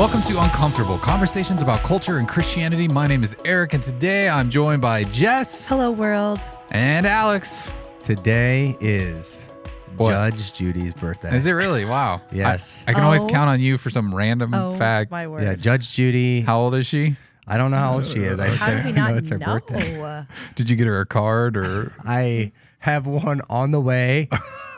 Welcome to Uncomfortable, conversations about culture and Christianity. My name is Eric, and today I'm joined by Jess. Hello, world. And Alex. Today is Judge Judy's birthday. Is it really? Wow. Yes. I can always count on you for some random fact. My word. Yeah, Judge Judy. How old is she? I don't know how old she is. I How do we not it's her birthday. Did you get her a card or? I have one on the way.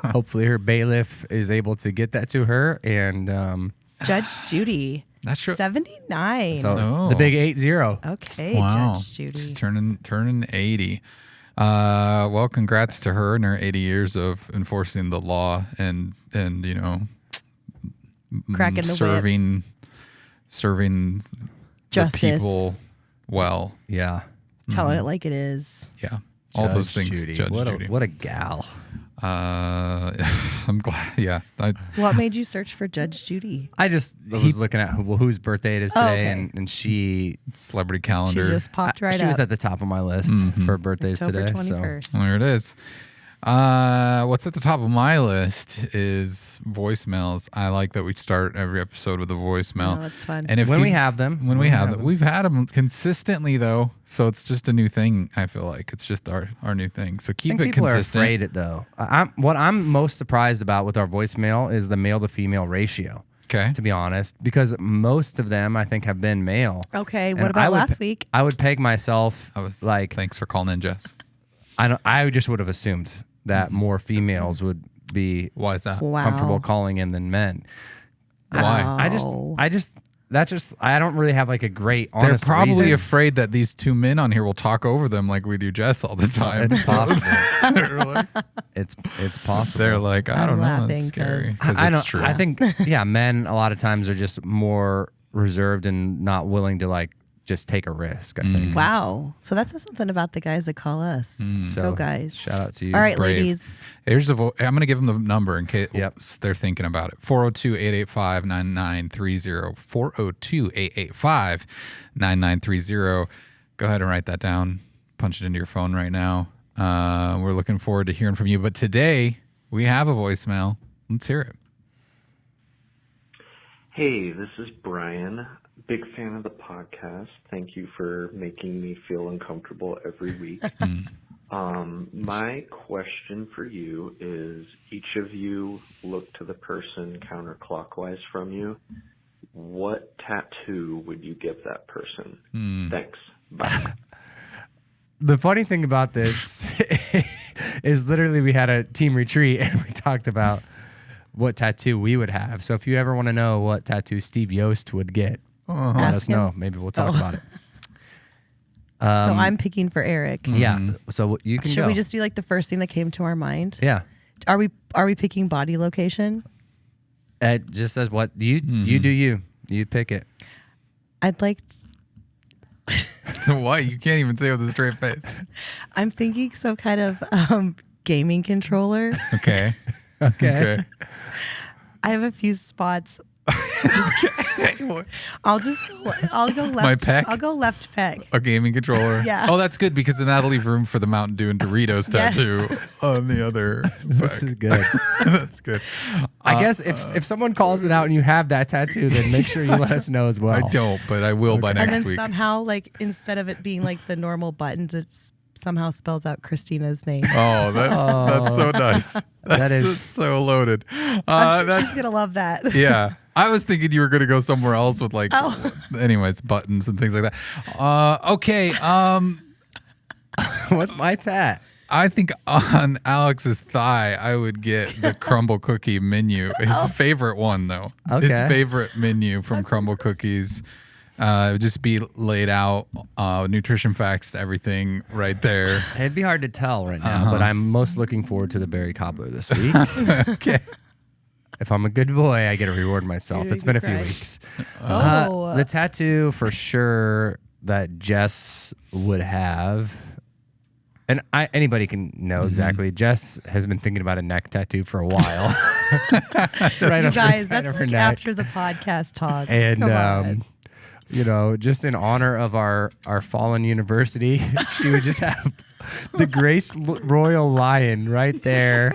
Hopefully her bailiff is able to get that to her. And Judge Judy. That's true. 79. so the big 80. Okay, Wow. Judge Judy. She's turning 80. Well, congrats to her and her 80 years of enforcing the law and you know, Cracking the serving Justice. the people well. Yeah. Telling it like it is. Yeah. All those things. Judy. Judge Judy. What a gal. I'm glad. Yeah. What made you search for Judge Judy? I just was looking at whose birthday it is today, okay. and she Celebrity She calendar. just popped right she up. was at the top of my list for birthdays October today. 21st. There it is. What's at the top of my list is voicemails. I like that we start every episode with a voicemail. Oh, that's fun. And if When we have them. we have them, we've had them consistently though, so it's just a new thing. I feel like it's just our new thing. So I keep think it people consistent. are afraid it though. What I'm most surprised about with our voicemail is the male to female ratio. Okay. To be honest, because most of them I think have been male. Okay, And what about I would- last week? I would peg myself I was like thanks for calling in, Jess. I just would have assumed that more females would be Why is that? Wow. comfortable calling in than men. Why? I don't really have like a great They're honest probably reason. afraid that these two men on here will talk over them like we do Jess all the time. It's possible. They're like, it's possible. they're like, I I'm don't know. laughing It's scary. 'cause- 'Cause I it's don't. true. I think men a lot of times are just more reserved and not willing to like just take a risk. I think. Wow. So that says something about the guys that call us. So, Go, guys. Shout out to you. All right, Brave. ladies. Here's I'm going to give them the number in case Yep. they're thinking about it. 402-885-9930. 402-885-9930. Go ahead and write that down. Punch it into your phone right now. We're looking forward to hearing from you. But today we have a voicemail. Let's hear it. Hey, this is Brian. Big fan of the podcast. Thank you for making me feel uncomfortable every week. My question for you is, each of you look to the person counterclockwise from you. What tattoo would you give that person? Thanks. Bye. The funny thing about this is literally we had a team retreat and we talked about what tattoo we would have. So if you ever want to know what tattoo Steve Yost would get, let Ask us him. know. Maybe we'll talk about it. So I'm picking for Eric. Yeah. So you can Should go. we just do like the first thing that came to our mind? Yeah. Are we picking body location? It just says what you do. You pick it. I'd like. Why? You can't even say it with a straight face. I'm thinking some kind of gaming controller. Okay. Okay. I have a few spots. I'll go left. My pec? I'll go left peg. A gaming controller. Yeah. Oh, that's good because then that'll leave room for the Mountain Dew and Doritos Yes. tattoo on the other. This is good. That's good. I guess if someone calls it out and you have that tattoo, then make sure you let us know as well. I don't, but I will by And next then week. somehow, like instead of it being like the normal buttons, it's somehow spells out Christina's name. Oh, that's so nice. That's is- so loaded. I'm sure That's she's gonna love that. yeah. I was thinking you were going to go somewhere else with like, anyways, buttons and things like that. Okay. What's my tat? I think on Alex's thigh, I would get the Crumble Cookie menu. His favorite one, though. His Okay. favorite menu from Crumble Cookies. It would just be laid out, nutrition facts, everything right there. It'd be hard to tell right now, but I'm most looking forward to the berry cobbler this week. Okay. If I'm a good boy, I get to reward myself. You're It's been a few right. weeks. Oh, The tattoo for sure that Jess would have, and anybody can know exactly. Jess has been thinking about a neck tattoo for a while. right you up the guys, side that's of her like neck. after the podcast talk. And Come on. you know, just in honor of our fallen university, she would just have the Grace Royal Lion right there.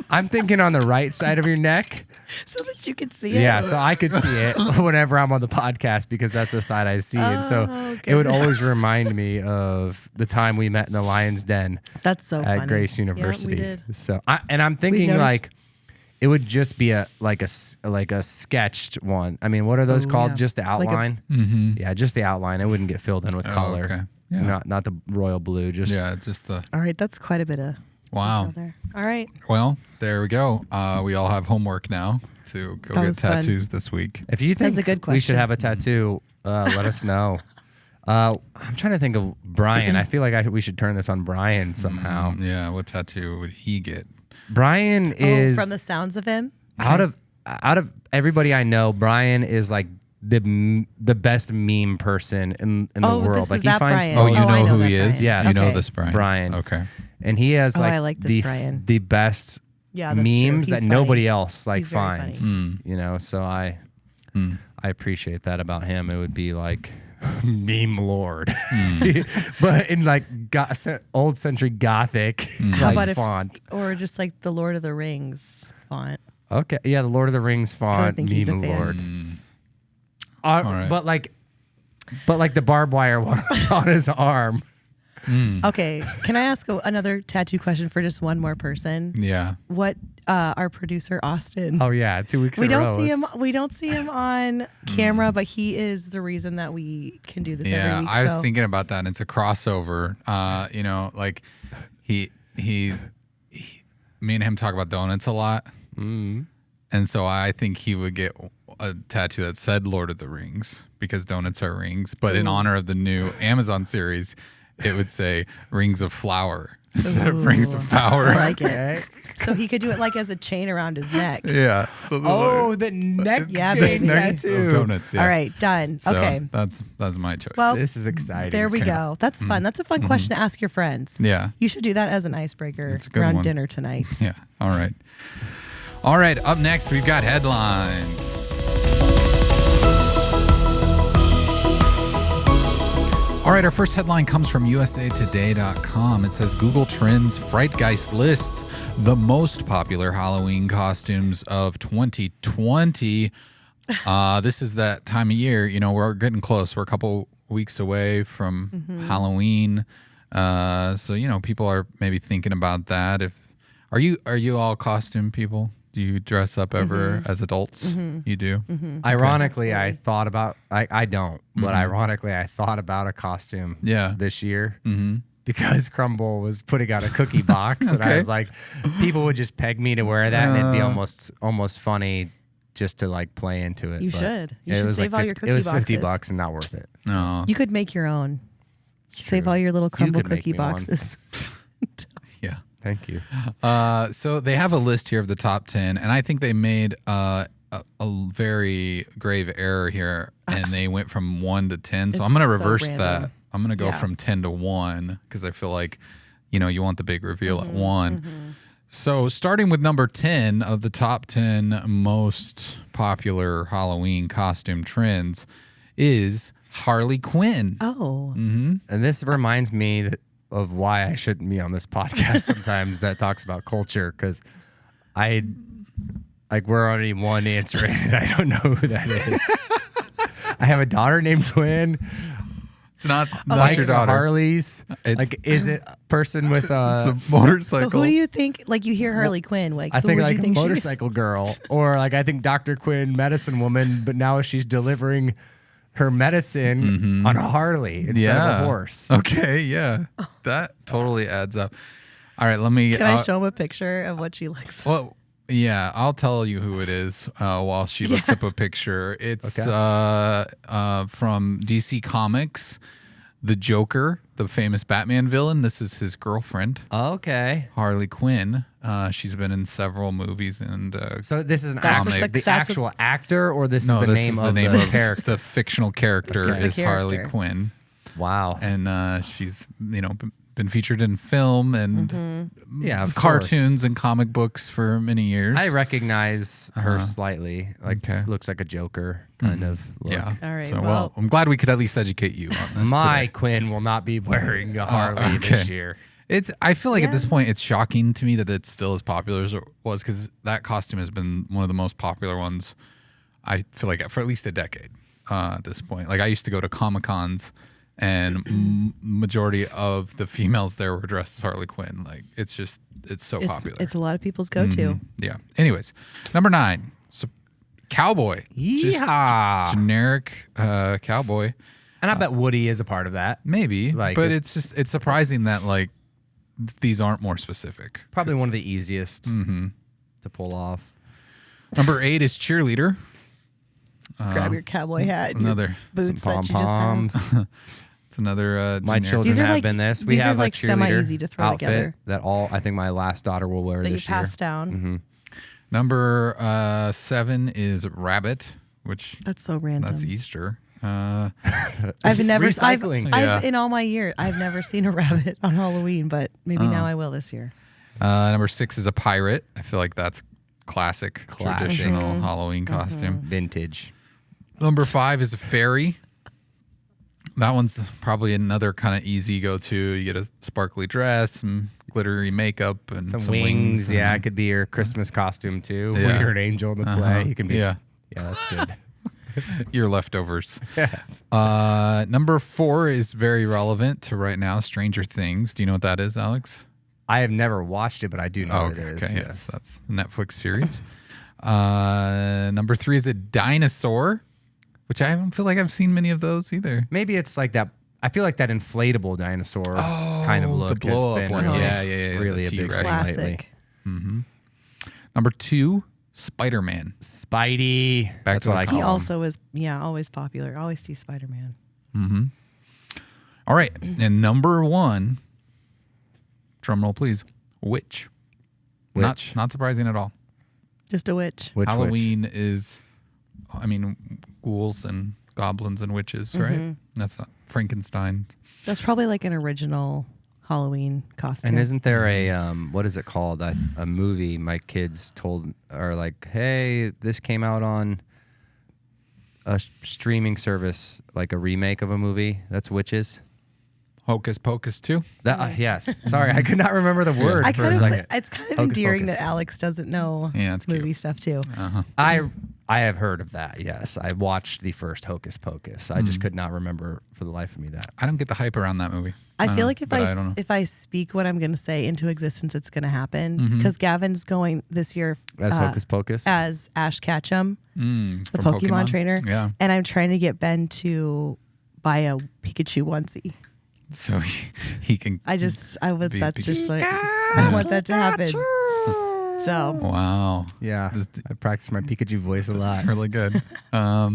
I'm thinking on the right side of your neck, So that you could see it. Yeah, so I could see it whenever I'm on the podcast because that's the side I see. And so it would always remind me of the time we met in the Lion's Den That's so at funny. Grace University. Yeah, we did. So I'm thinking noticed- like it would just be a sketched one. I mean, what are those Oh, called? yeah. Just the Like a- outline? Yeah, just the outline. It wouldn't get filled in with color. Okay. Yeah. Not the royal blue. Just Yeah, just the All right, that's quite a bit of wow. detail there. All right. Well, there we go. We all have homework now to go That get was fun. tattoos this week. If you think That's a good we should question. have a tattoo, let us know. I'm trying to think of Brian. I feel like we should turn this on Brian somehow. Yeah, what tattoo would he get? Brian is from the sounds of him. out of everybody I know. Brian is like the best meme person in the Oh, world. this Like is he that finds Brian. Oh, you Oh, I know know who that he is? Brian. Yes. You know Okay. this Brian. Brian. Okay. and he has Oh, like I like this the Brian. the best Yeah, that's true. memes He's that nobody funny. else like He's very finds. funny. You know, so I appreciate that about him. It would be like meme lord, but in like old century gothic How about like if- font. Or just like the Lord of the Rings font. Okay, yeah, the Lord of the Rings font, think he's a meme fan. lord. All right. But like the barbed wire one on his arm. Okay, can I ask another tattoo question for just one more person? Yeah. What our producer Austin? Oh yeah, 2 weeks. we in a don't row. see him. We don't see him on camera, but he is the reason that we can do this Yeah, every week. I was so. thinking about that. And it's a crossover. You know, like he me and him talk about donuts a lot, and so I think he would get a tattoo that said Lord of the Rings because donuts are rings. But in honor of the new Amazon series, it would say Rings of Flour instead of Rings of Power. I like it. Okay. So he could do it like as a chain around his neck. Yeah. So the Oh, the neck Yeah, chain baby. tattoo. of donuts. Yeah. All right, done. So okay. That's my choice. Well, This is exciting. there we go. That's fun. That's a fun question to ask your friends. Yeah. You should do that as an icebreaker It's a good around one. dinner tonight. Yeah. All right. All right. Up next, we've got headlines. All right. Our first headline comes from usatoday.com. It says Google Trends Frightgeist list the most popular Halloween costumes of 2020. This is that time of year. You know, we're getting close. We're a couple weeks away from Halloween. So, you know, people are maybe thinking about that. Are you all costume people? Do you dress up ever as adults? You do? Ironically, I thought about. I don't, but ironically, I thought about a costume. Yeah. This year. Because Crumble was putting out a cookie box, and I Okay. was like, people would just peg me to wear that, and it'd be almost funny just to like play into it. You but should. You it should was save like all your 50 cookie It was $50 boxes. and not worth it. No. You could make your own. Save true. all your little crumble could make cookie me one. boxes. Yeah. Thank you. So they have a list here of the top 10, and I think they made a very grave error here, and they went from 1 to 10. So It's I'm going to so reverse random. that. I'm going to go Yeah. from 10 to 1 because I feel like, you know, you want the big reveal at 1. So starting with number 10 of the top 10 most popular Halloween costume trends is Harley Quinn. Oh. And this reminds me of why I shouldn't be on this podcast sometimes that talks about culture, because we're already one answering and I don't know who that is. I have a daughter named Quinn. It's not Likes your daughter. Harleys. It's- Is it a person with It's a? a motorcycle. So who do you think? Like you hear Harley Quinn. Like I who think would like you a think motorcycle girl, or like I think Dr. Quinn, medicine woman, but now she's delivering her medicine on a Harley instead of a horse. Okay, yeah. That totally adds up. All right, let me Can I show him a picture of what she looks like? Well, yeah, I'll tell you who it is while she looks up a picture. It's from DC Comics, the Joker, the famous Batman villain. This is his girlfriend, Okay. Harley Quinn. She's been in several movies and So this is an That's what actor, the- the that's actual actor, or this no, is the this name is of the name the of character? the fictional character The is Harley character. Quinn, Wow. and she's been featured in film and Yeah, of cartoons and comic books for many years. I recognize her slightly. Like, Okay. looks like a Joker kind of look. Yeah. All right, So, well- I'm glad we could at least educate you on this. My today. Quinn will not be wearing a Harley okay. this year. I feel like at this Yeah. point it's shocking to me that it's still as popular as it was, because that costume has been one of the most popular ones. I feel like for at least a decade at this point. Like I used to go to Comic-Cons, and majority of the females there were dressed as Harley Quinn. Like it's so popular. It's a lot of people's go-to. Yeah. Anyways, number 9, so cowboy. Just Yeehaw. generic cowboy. And I bet Woody is a part of that. Maybe, Like but it's surprising that like these aren't more specific. Probably one of the easiest to pull off. Number 8 is cheerleader. Grab your cowboy hat, and Another your boots Some that you just have. pom-poms. It's another. My generic- children These are have like- been this. We these are have like a cheerleader semi-easy to throw outfit together. that I think my last daughter will wear that you this year. pass down. Number 7 is rabbit, which That's so random. that's Easter. I've never Recycling. I've in all my years I've never seen a rabbit on Halloween, but maybe now I will this year. Number 6 is a pirate. I feel like that's classic. Traditional Halloween costume. Vintage. Number 5 is a fairy. That one's probably another kind of easy go-to. You get a sparkly dress, some glittery makeup, and Some some wings. Yeah, it and- could be your Christmas costume too. Yeah. When you're an angel in the play. You can be. Yeah. Yeah, that's good. your leftovers. Yes. Number 4 is very relevant to right now, Stranger Things. Do you know what that is, Alex? I have never watched it, but I do know what it is. Okay, yes, that's a Netflix series. Number 3 is a dinosaur, which I don't feel like I've seen many of those either. Maybe it's like that. I feel like that inflatable dinosaur kind of look the blow-up has one. been Yeah, really the a big T-Rex. thing Classic. lately. Number 2, Spider-Man. Spidey. Back That's to what the I He call him. also is always popular. Always see Spider-Man. All right, and number 1, drum roll please, witch. Witch. Not surprising at all. Just a witch. Which Halloween is, I mean, ghouls and goblins and witches, right? That's not Frankenstein. That's probably like an original Halloween costume. And isn't there a what is it called? A movie my kids are like, hey, this came out on a streaming service, like a remake of a movie that's witches. Hocus Pocus 2. That yes. Sorry, I could not remember the word I for kind a of, second. it's kind of Hocus endearing Pocus. that Alex doesn't know Yeah, it's cute. movie stuff too. I have heard of that. Yes, I watched the first Hocus Pocus. I just could not remember for the life of me that. I don't get the hype around that movie. I feel like but I don't know. if I speak what I'm going to say into existence, it's going to happen. Because Gavin's going this year As Hocus Pocus. as Ash Ketchum, the From Pokemon trainer. Yeah. And I'm trying to get Ben to buy a Pikachu onesie. So he can. That's Pikachu. just like I want that to happen. So Wow. Yeah, Just- I practice my Pikachu voice a lot. It's really good. All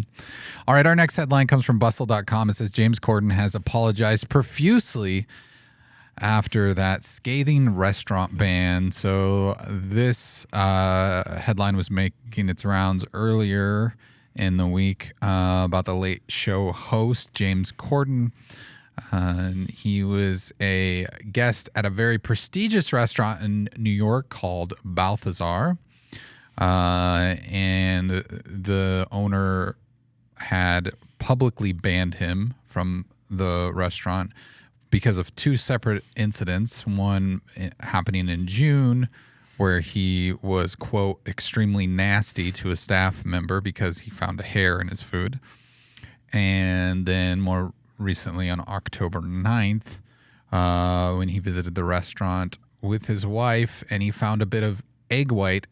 right, our next headline comes from bustle.com. It says James Corden has apologized profusely after that scathing restaurant ban. So this headline was making its rounds earlier in the week about the Late Show host, James Corden. He was a guest at a very prestigious restaurant in New York called Balthazar. And the owner had publicly banned him from the restaurant because of 2 separate incidents. One happening in June where he was, quote, extremely nasty to a staff member because he found a hair in his food. And then more recently on October 9th, when he visited the restaurant with his wife and he found a bit of egg white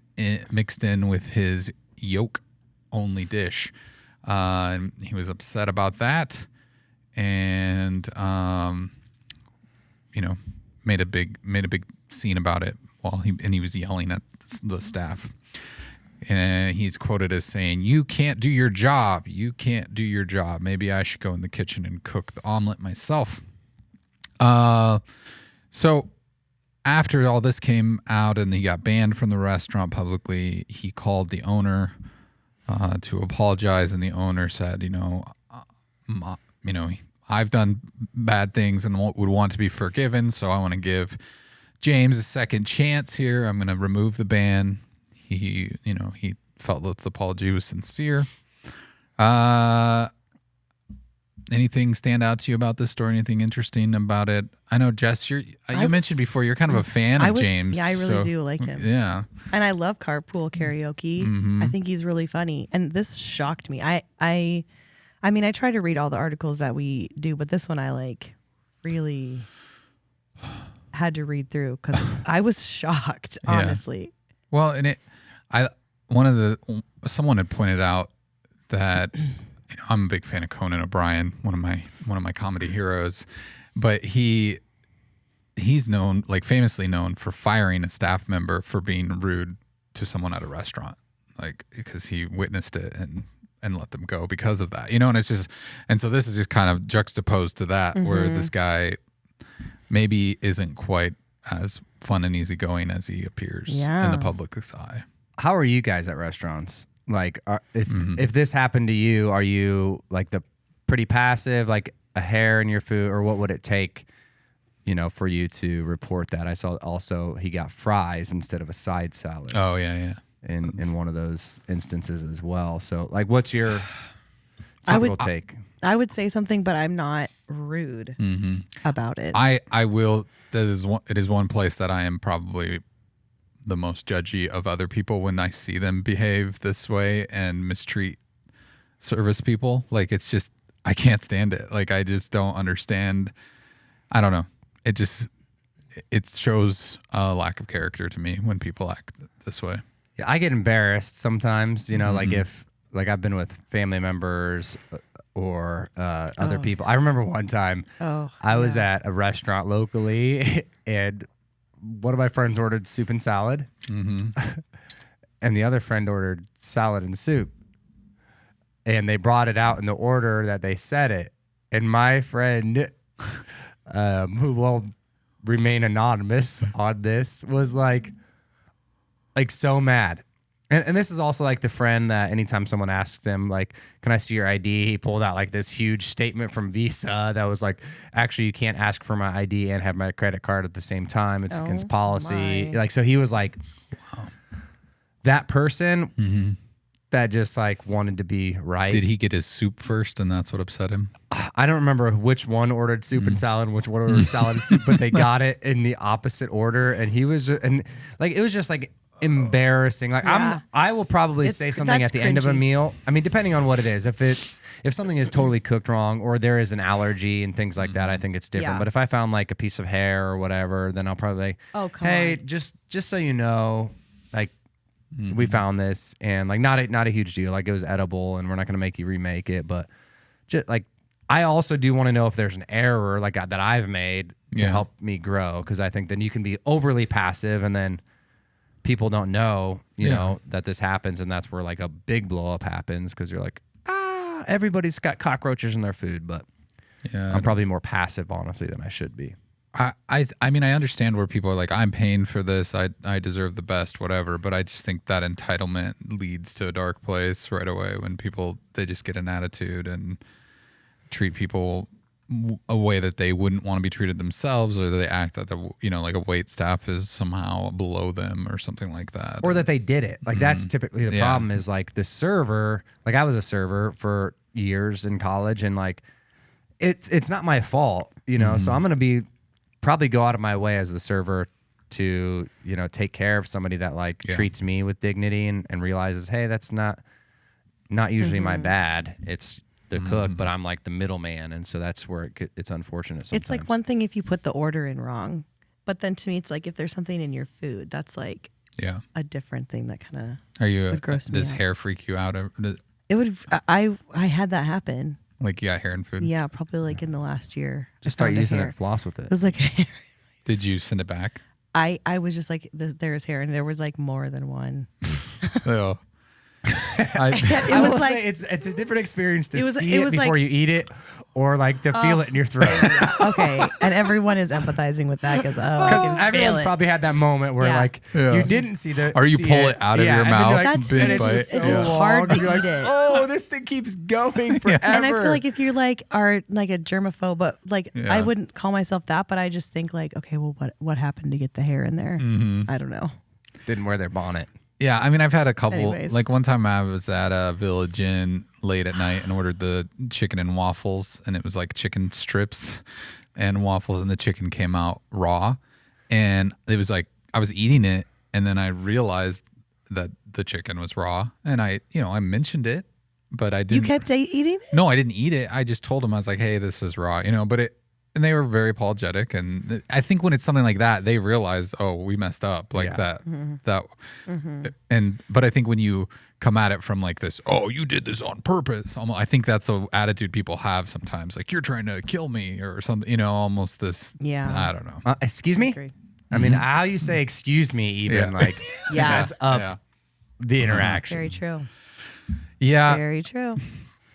mixed in with his yolk-only dish. And he was upset about that and, made a big scene about it while he was yelling at the staff. And he's quoted as saying, "You can't do your job. You can't do your job. Maybe I should go in the kitchen and cook the omelet myself." So after all this came out and he got banned from the restaurant publicly, he called the owner to apologize, and the owner said, I've done bad things and would want to be forgiven, so I want to give James a second chance here. I'm going to remove the ban. He felt that the apology was sincere. Anything stand out to you about this story? Anything interesting about it? I know, Jess, you mentioned before you're kind of a fan of James. Yeah, I really do like him. Yeah. And I love carpool karaoke. I think he's really funny. And this shocked me. I mean, I try to read all the articles that we do, but this one I like really had to read through because I was shocked, honestly. Well, and someone had pointed out that I'm a big fan of Conan O'Brien, one of my comedy heroes, but he's known, like famously known for firing a staff member for being rude to someone at a restaurant, like because he witnessed it and let them go because of that, and it's just, and so this is just kind of juxtaposed to that where this guy maybe isn't quite as fun and easygoing as he appears in the public's eye. How are you guys at restaurants? Like, if this happened to you, are you like the pretty passive, like a hair in your food, or what would it take, for you to report that? I saw also he got fries instead of a side salad. Oh yeah. In one of those instances as well. So, like, what's your typical take? I would say something, but I'm not rude about it. I will. It is one place that I am probably the most judgy of other people when I see them behave this way and mistreat service people. Like, it's just, I can't stand it. Like, I just don't understand. I don't know. It shows a lack of character to me when people act this way. Yeah, I get embarrassed sometimes, like if, like I've been with family members or other people. I remember one time I was at a restaurant locally and one of my friends ordered soup and salad, and the other friend ordered salad and soup. And they brought it out in the order that they said it. And my friend, who will remain anonymous on this, was like so mad. And this is also like the friend that anytime someone asks them, like, can I see your ID? He pulled out like this huge statement from Visa that was like, actually, you can't ask for my ID and have my credit card at the same time. It's against policy. My. Like, so he was like, that person that just like wanted to be right. Did he get his soup first and that's what upset him? I don't remember which one ordered soup and salad and which one ordered salad and soup, but they got it in the opposite order. And he was, and like, it was just like, embarrassing. Like I will probably say something at the end of a meal. I mean, depending on what it is. If something is totally cooked wrong or there is an allergy and things like that, I think it's different. Yeah. But if I found like a piece of hair or whatever, then I'll probably hey, just so you know, like we found this and like not a huge deal. Like it was edible and we're not gonna make you remake it. But just like I also do want to know if there's an error like that I've made to help me grow, because I think then you can be overly passive and then people don't know, you know, that this happens, and that's where like a big blow up happens because you're like, everybody's got cockroaches in their food, but I'm probably more passive, honestly, than I should be. I mean, I understand where people are like, I'm paying for this, I deserve the best, whatever, but I just think that entitlement leads to a dark place right away when they just get an attitude and treat people a way that they wouldn't want to be treated themselves, or they act that like a wait staff is somehow below them or something like that, or that they did it. Like that's typically the problem is like the server. Like I was a server for years in college, and like it's not my fault, So I'm gonna probably go out of my way as the server to take care of somebody that like treats me with dignity and realizes, hey, that's not usually my bad. It's the cook, but I'm like the middleman, and so that's where it's unfortunate sometimes. It's like one thing if you put the order in wrong, but then to me it's like if there's something in your food, that's like a different thing that kind of would gross me does out. Hair freak you out? It would. I had that happen. Like you got hair in food? Yeah, probably like in the last year. Just start using it, floss with it. It was like Did you send it back? I was just like, there's hair, and there was like more than one. Oh. It was like it's a different experience to see it it was before like, you eat it, or like to feel it in your throat. Okay, and everyone is empathizing with that because everyone's probably had that moment where like you didn't see the or you pull it out of your mouth. That's it's just hard to eat it. Oh, this thing keeps going forever. And I feel like if you like are like a germaphobe, but like I wouldn't call myself that, but I just think like, okay, well, what happened to get the hair in there? I don't know. Didn't wear their bonnet. Yeah, I mean, I've had a couple. Anyways. Like one time I was at a Village Inn, late at night and ordered the chicken and waffles, and it was like chicken strips and waffles, and the chicken came out raw. And it was like I was eating it, and then I realized that the chicken was raw, and I mentioned it, but I didn't. You kept eating it? No, I didn't eat it. I just told them, I was like, hey, this is raw, and they were very apologetic. And I think when it's something like that, they realize, oh, we messed up like that. But I think when you come at it from like this, oh, you did this on purpose. I think that's the attitude people have sometimes. Like, you're trying to kill me or something, almost this. Yeah. I don't know. Excuse me? I mean, how you say excuse me even sets up the interaction. Very true. Yeah. Very true.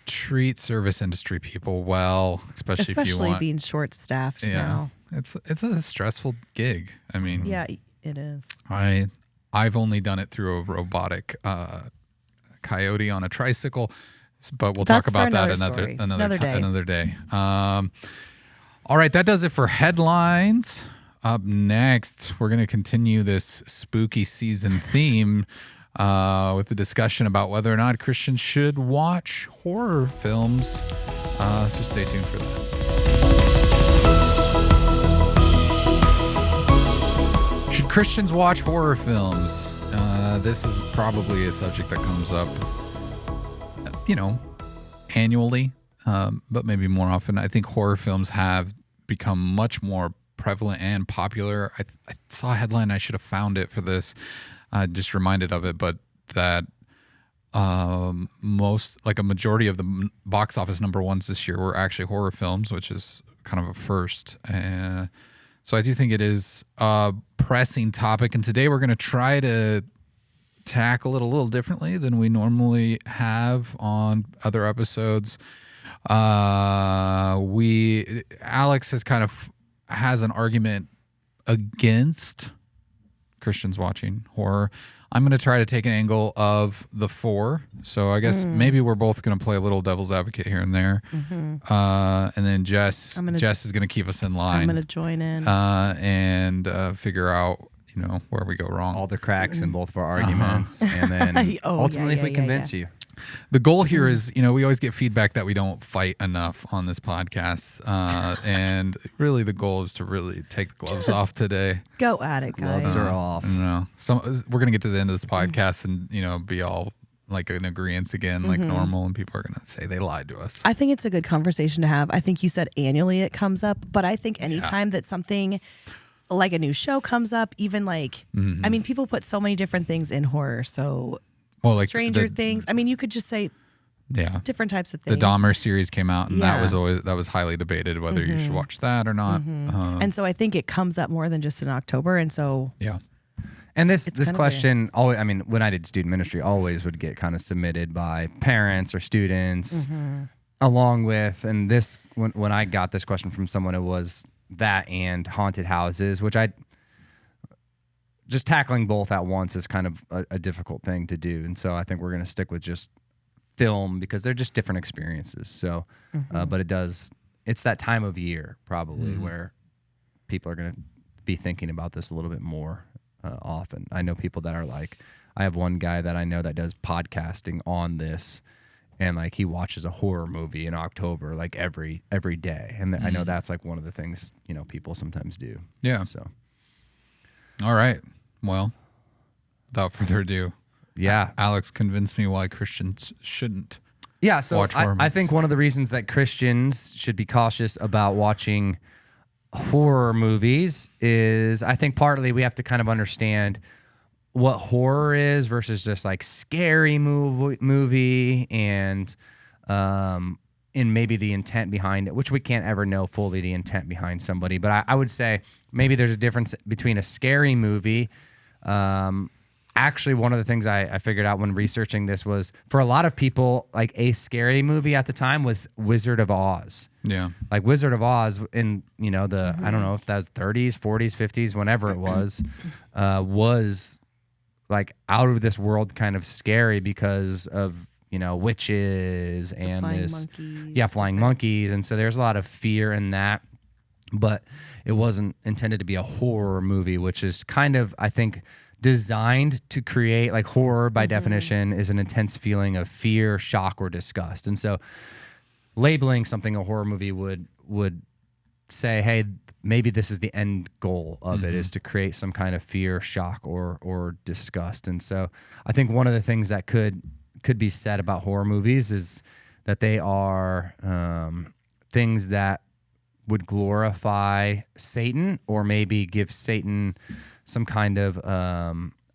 Treat service industry people well, especially if you want. Being short-staffed now. It's a stressful gig. I mean, yeah, it is. I've only done it through a robotic coyote on a tricycle, but we'll talk about that another day. All right, that does it for headlines. Up next, we're going to continue this spooky season theme with the discussion about whether or not Christians should watch horror films. So stay tuned for that. Should Christians watch horror films? This is probably a subject that comes up, annually, but maybe more often. I think horror films have become much more prevalent and popular. I saw a headline. I should have found it for this. Just reminded of it, but that a majority of the box office number ones this year were actually horror films, which is kind of a first. So I do think it is a pressing topic, and today we're going to try to tackle it a little differently than we normally have on other episodes. Alex has an argument against Christians watching horror. I'm going to try to take an angle of the four. So I guess maybe we're both going to play a little devil's advocate here and there. And then Jess is going to keep us in line. I'm going to join in. And figure out, where we go wrong. All the cracks in both of our arguments. And then ultimately if we convince you. The goal here is, we always get feedback that we don't fight enough on this podcast. And really the goal is to really take the gloves off today. Go at it, guys. Gloves are off. We're going to get to the end of this podcast and, be all like in agreement again, like normal. And people are going to say they lied to us. I think it's a good conversation to have. I think you said annually it comes up, but I think anytime that something like a new show comes up, even people put so many different things in horror. So like Stranger Things. I mean, you could just say different types of things. The Dahmer series came out, and that was highly debated whether you should watch that or not. And so I think it comes up more than just in October. And so and this question always, when I did student ministry, always would get kind of submitted by parents or students, along with this when I got this question from someone, it was that and haunted houses, which just tackling both at once is kind of a difficult thing to do. And so I think we're going to stick with just film because they're just different experiences. So, but it's that time of year probably where people are going to be thinking about this a little bit more often. I know people that are I have one guy that I know that does podcasting on this, and he watches a horror movie in October, every day. And I know that's one of the things, people sometimes do. Yeah. So. All right. Well, without further ado, Alex convinced me why Christians shouldn't. Yeah, so I think one of the reasons that Christians should be cautious about watching horror movies is I think partly we have to kind of understand what horror is versus just scary movie and maybe the intent behind it, which we can't ever know fully the intent behind somebody. But I would say maybe there's a difference between a scary movie. Actually, one of the things I figured out when researching this was for a lot of people, a scary movie at the time was Wizard of Oz. Yeah. Wizard of Oz in, I don't know if that was 30s, 40s, 50s, whenever it was out of this world kind of scary because of, witches and flying monkeys. And so there's a lot of fear in that, but it wasn't intended to be a horror movie, which is kind of, I think, designed to create, like horror by definition is an intense feeling of fear, shock, or disgust. And so labeling something a horror movie would say, hey, maybe this is the end goal of it, is to create some kind of fear, shock, or disgust. And so I think one of the things that could be said about horror movies is that they are things that would glorify Satan, or maybe give Satan some kind of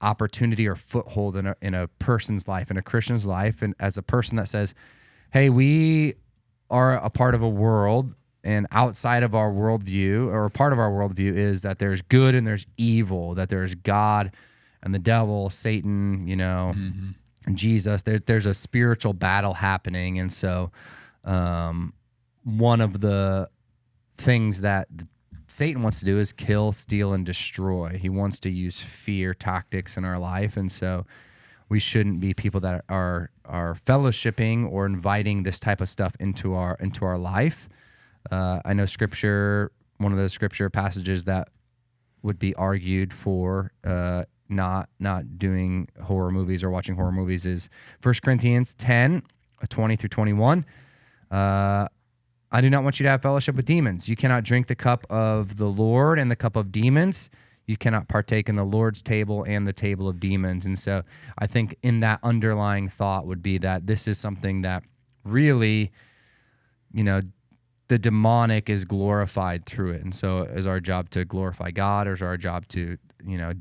opportunity or foothold in a person's life, in a Christian's life, and as a person that says, hey, we are a part of a world, and outside of our worldview, or part of our worldview, is that there's good and there's evil, that there's God and the devil, Satan, and Jesus. There's a spiritual battle happening. And so one of the things that Satan wants to do is kill, steal, and destroy. He wants to use fear tactics in our life. And so we shouldn't be people that are fellowshipping or inviting this type of stuff into our life. I know Scripture, one of the Scripture passages that would be argued for not doing horror movies or watching horror movies is 1 Corinthians 10, 20 through 21. I do not want you to have fellowship with demons. You cannot drink the cup of the Lord and the cup of demons. You cannot partake in the Lord's table and the table of demons. And so I think in that underlying thought would be that this is something that really, the demonic is glorified through it. And so is our job to glorify God, or is our job to,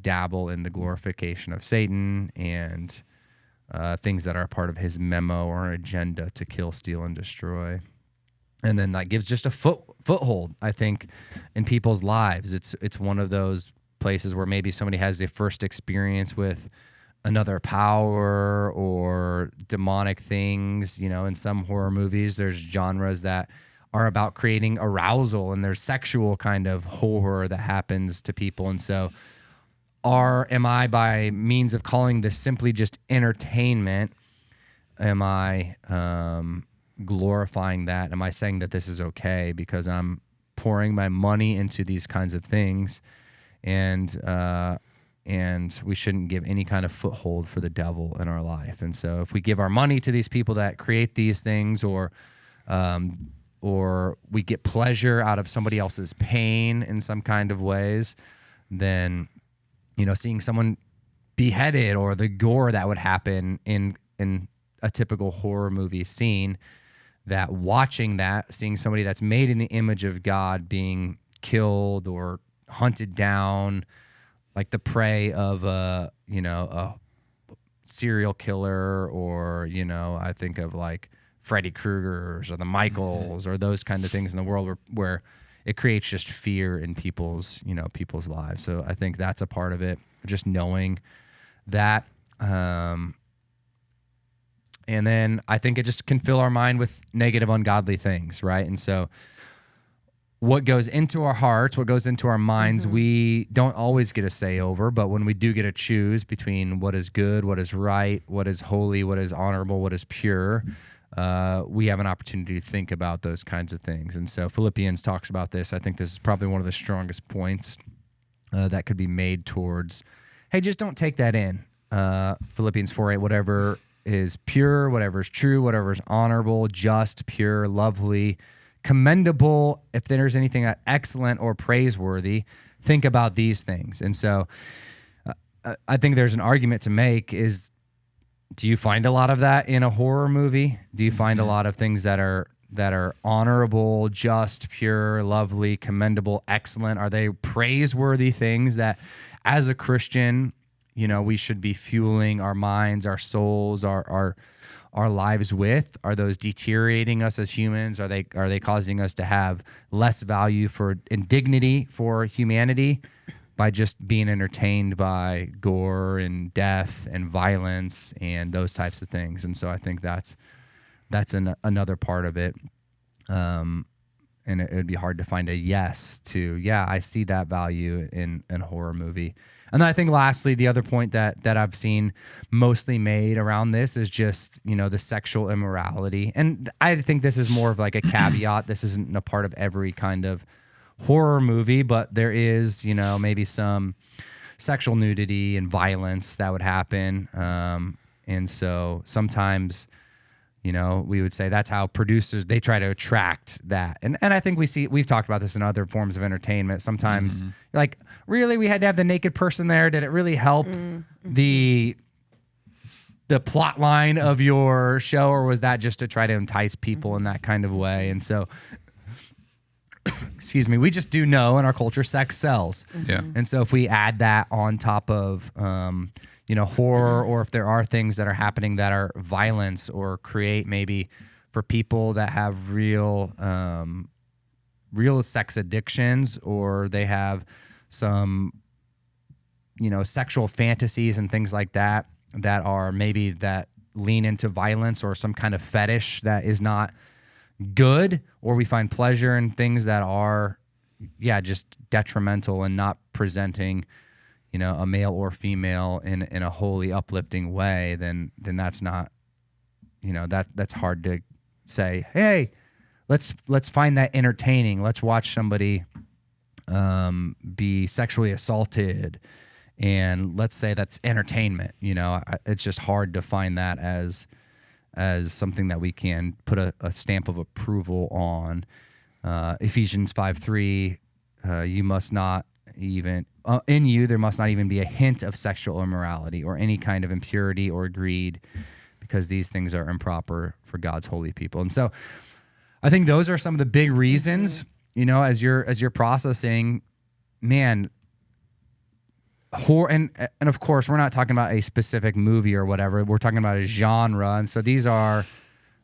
dabble in the glorification of Satan and things that are part of his memo or agenda to kill, steal, and destroy? And then that gives just a foothold, I think, in people's lives. It's one of those places where maybe somebody has their first experience with another power or demonic things. In some horror movies, there's genres that are about creating arousal, and there's sexual kind of horror that happens to people. And so am I, by means of calling this simply just entertainment, am I glorifying that? Am I saying that this is okay because I'm pouring my money into these kinds of things, and we shouldn't give any kind of foothold for the devil in our life? And so if we give our money to these people that create these things, or we get pleasure out of somebody else's pain in some kind of ways, then seeing someone beheaded, or the gore that would happen in a typical horror movie scene, that watching that, seeing somebody that's made in the image of God being killed or hunted down, like the prey of a serial killer, or I think of like Freddy Krueger's or the Michaels or those kind of things in the world where it creates just fear in people's lives. So I think that's a part of it, just knowing that. And then I think it just can fill our mind with negative, ungodly things, right? And so what goes into our hearts, what goes into our minds, we don't always get a say over, but when we do get to choose between what is good, what is right, what is holy, what is honorable, what is pure, we have an opportunity to think about those kinds of things. And so Philippians talks about this. I think this is probably one of the strongest points that could be made towards, hey, just don't take that in. Philippians 4:8, whatever is pure, whatever is true, whatever is honorable, just, pure, lovely, commendable, if there's anything excellent or praiseworthy, think about these things. And so I think there's an argument to make is, do you find a lot of that in a horror movie? Do you find a lot of things that are honorable, just, pure, lovely, commendable, excellent? Are they praiseworthy things that as a Christian, we should be fueling our minds, our souls, our lives with? Are those deteriorating us as humans? Are they causing us to have less value and dignity for humanity by just being entertained by gore and death and violence and those types of things? And so I think that's another part of it. And it would be hard to find a yes to, I see that value in a horror movie. And then I think lastly, the other point that I've seen mostly made around this is just, the sexual immorality. And I think this is more of like a caveat. This isn't a part of every kind of horror movie, but there is, maybe some sexual nudity and violence that would happen. And so sometimes, you know, we would say that's how producers, they try to attract that. And I think we've talked about this in other forms of entertainment. Sometimes you're like, really, we had to have the naked person there? Did it really help the plot line of your show, or was that just to try to entice people in that kind of way? And so, excuse me, we just do know in our culture, sex sells. Yeah. And so if we add that on top of, you know, horror, or if there are things that are happening that are violence or create maybe for people that have real sex addictions, or they have some, you know, sexual fantasies and things like that are maybe that lean into violence, or some kind of fetish that is not good, or we find pleasure in things that are, just detrimental and not presenting, you know, a male or female in a wholly uplifting way, then that's not, you know, that's hard to say, hey, let's find that entertaining. Let's watch somebody be sexually assaulted, and let's say that's entertainment. You know, it's just hard to find that as something that we can put a stamp of approval on. Ephesians 5:3, you must not even in you there must not even be a hint of sexual immorality or any kind of impurity or greed, because these things are improper for God's holy people. And so I think those are some of the big reasons, you know, as you're processing, man, horror, and of course we're not talking about a specific movie or whatever, we're talking about a genre. And so these are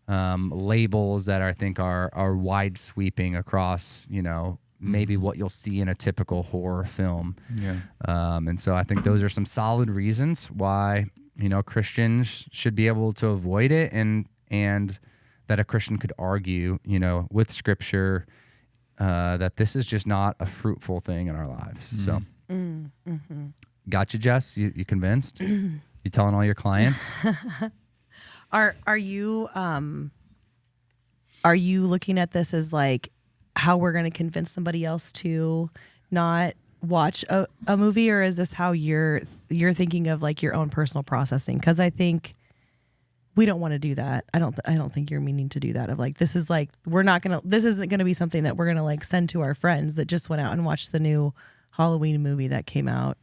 labels that I think are wide sweeping across, you know, maybe what you'll see in a typical horror film. Yeah. And so I think those are some solid reasons why, you know, Christians should be able to avoid it, and that a Christian could argue, you know, with Scripture, that this is just not a fruitful thing in our lives. So, gotcha, Jess. You convinced? You telling all your clients? Are you looking at this as like how we're going to convince somebody else to not watch a movie, or is this how you're thinking of like your own personal processing? Because I think we don't want to do that. I don't think you're meaning to do that. Of like, this is like, this isn't gonna be something that we're gonna like send to our friends that just went out and watched the new Halloween movie that came out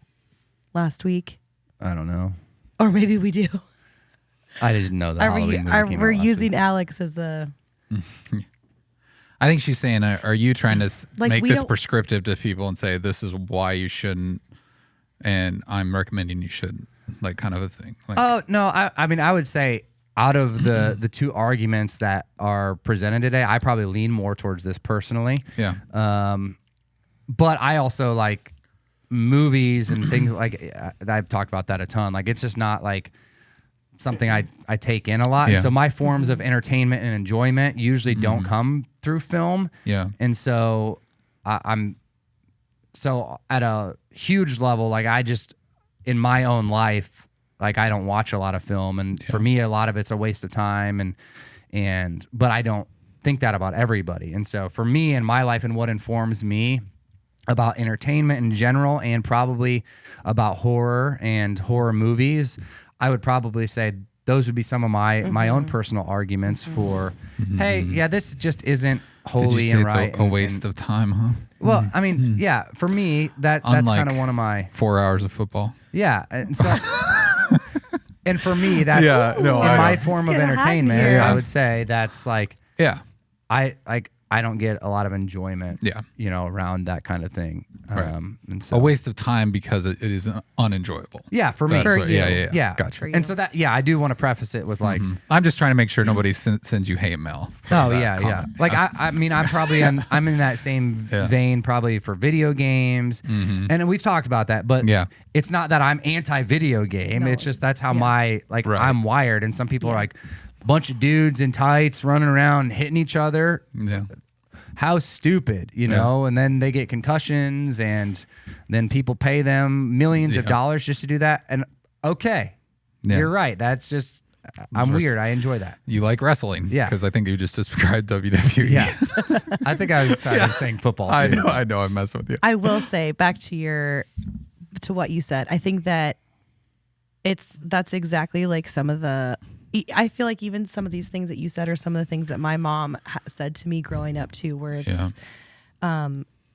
last week. I don't know. Or maybe we do. I didn't know that. We're using Alex as the. I think she's saying, are you trying to Like, make we this don't- prescriptive to people and say this is why you shouldn't, and I'm recommending you shouldn't, like kind of a thing? Like, Oh no, I mean, I would say out of the two arguments that are presented today, I probably lean more towards this personally. yeah. But I also like movies and things like I've talked about that a ton. Like, it's just not like something I take in a lot. Yeah. And so my forms of entertainment and enjoyment usually don't come through film. Yeah. And so I'm so at a huge level, like I just in my own life, like I don't watch a lot of film, and for me a lot of it's a waste of time, but I don't think that about everybody. And so for me in my life and what informs me about entertainment in general, and probably about horror and horror movies, I would probably say those would be some of my own personal arguments for, hey, yeah, this just isn't holy Did you say and it's right. a waste of time, huh? Well, I mean, yeah, for me, that's Unlike kind of one of my 4 hours of football. yeah, and so and for me, that's Yeah, no, in I my know. form of It's getting hot in entertainment. here. I would say that's like Yeah. I don't get a lot of enjoyment, Yeah. you know, around that kind of thing. Right. And so A waste of time because it is unenjoyable. yeah, for me, That's For what- you. Yeah. Gotcha. For you. and so that I do want to preface it with like. I'm just trying to make sure nobody sends you hate mail. for Oh that yeah, comment. Like I mean, I'm probably I'm in that same Yeah. vein probably for video games, and we've talked about that. But Yeah. it's not that I'm anti-video game. No. It's just that's how my Right. I'm wired, and some people are like bunch of dudes in tights running around hitting each other. Yeah. How stupid, you know? And then they get concussions, and then people pay them millions of Yeah. dollars just to do that. And okay, Yeah. you're right. That's just I'm weird. I enjoy that. You like wrestling. Yeah. Because I think you just described WWE. Yeah, I think I was saying football. I Too. know. I'm messing with you. I will say back to your to what you said. I think that that's exactly like some of the. I feel like even some of these things that you said are some of the things that my mom said to me growing up too, where it's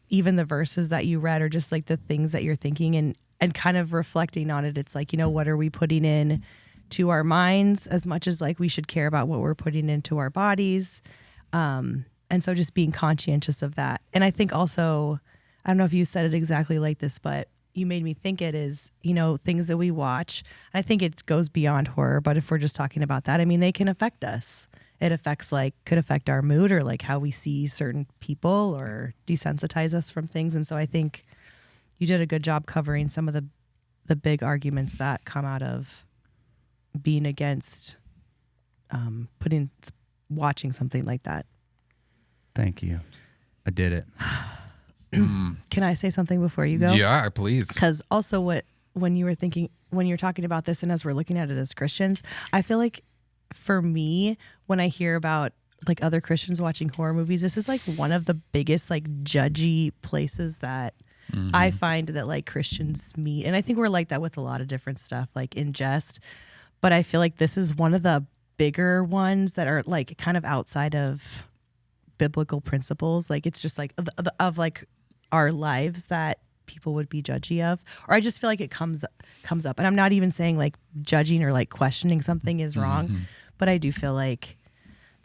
even the verses that you read are just like the things that you're thinking and kind of reflecting on it. It's like, what are we putting in to our minds as much as like we should care about what we're putting into our bodies. And so just being conscientious of that. And I think also, I don't know if you said it exactly like this, but you made me think it is, things that we watch. I think it goes beyond horror, but if we're just talking about that, I mean, they can affect us. It could affect our mood or like how we see certain people or desensitize us from things. And so I think you did a good job covering some of the big arguments that come out of being against watching something like that. Thank you. I did it. Can I say something before you go? Yeah, please. Because also when you're talking about this and as we're looking at it as Christians, I feel like for me, when I hear about like other Christians watching horror movies, this is like one of the biggest like judgy places that I find that like Christians meet. And I think we're like that with a lot of different stuff, like in jest. But I feel like this is one of the bigger ones that are like kind of outside of biblical principles. Like it's just like of like our lives that people would be judgy of, or I just feel like it comes up. And I'm not even saying like judging or like questioning something is wrong, but I do feel like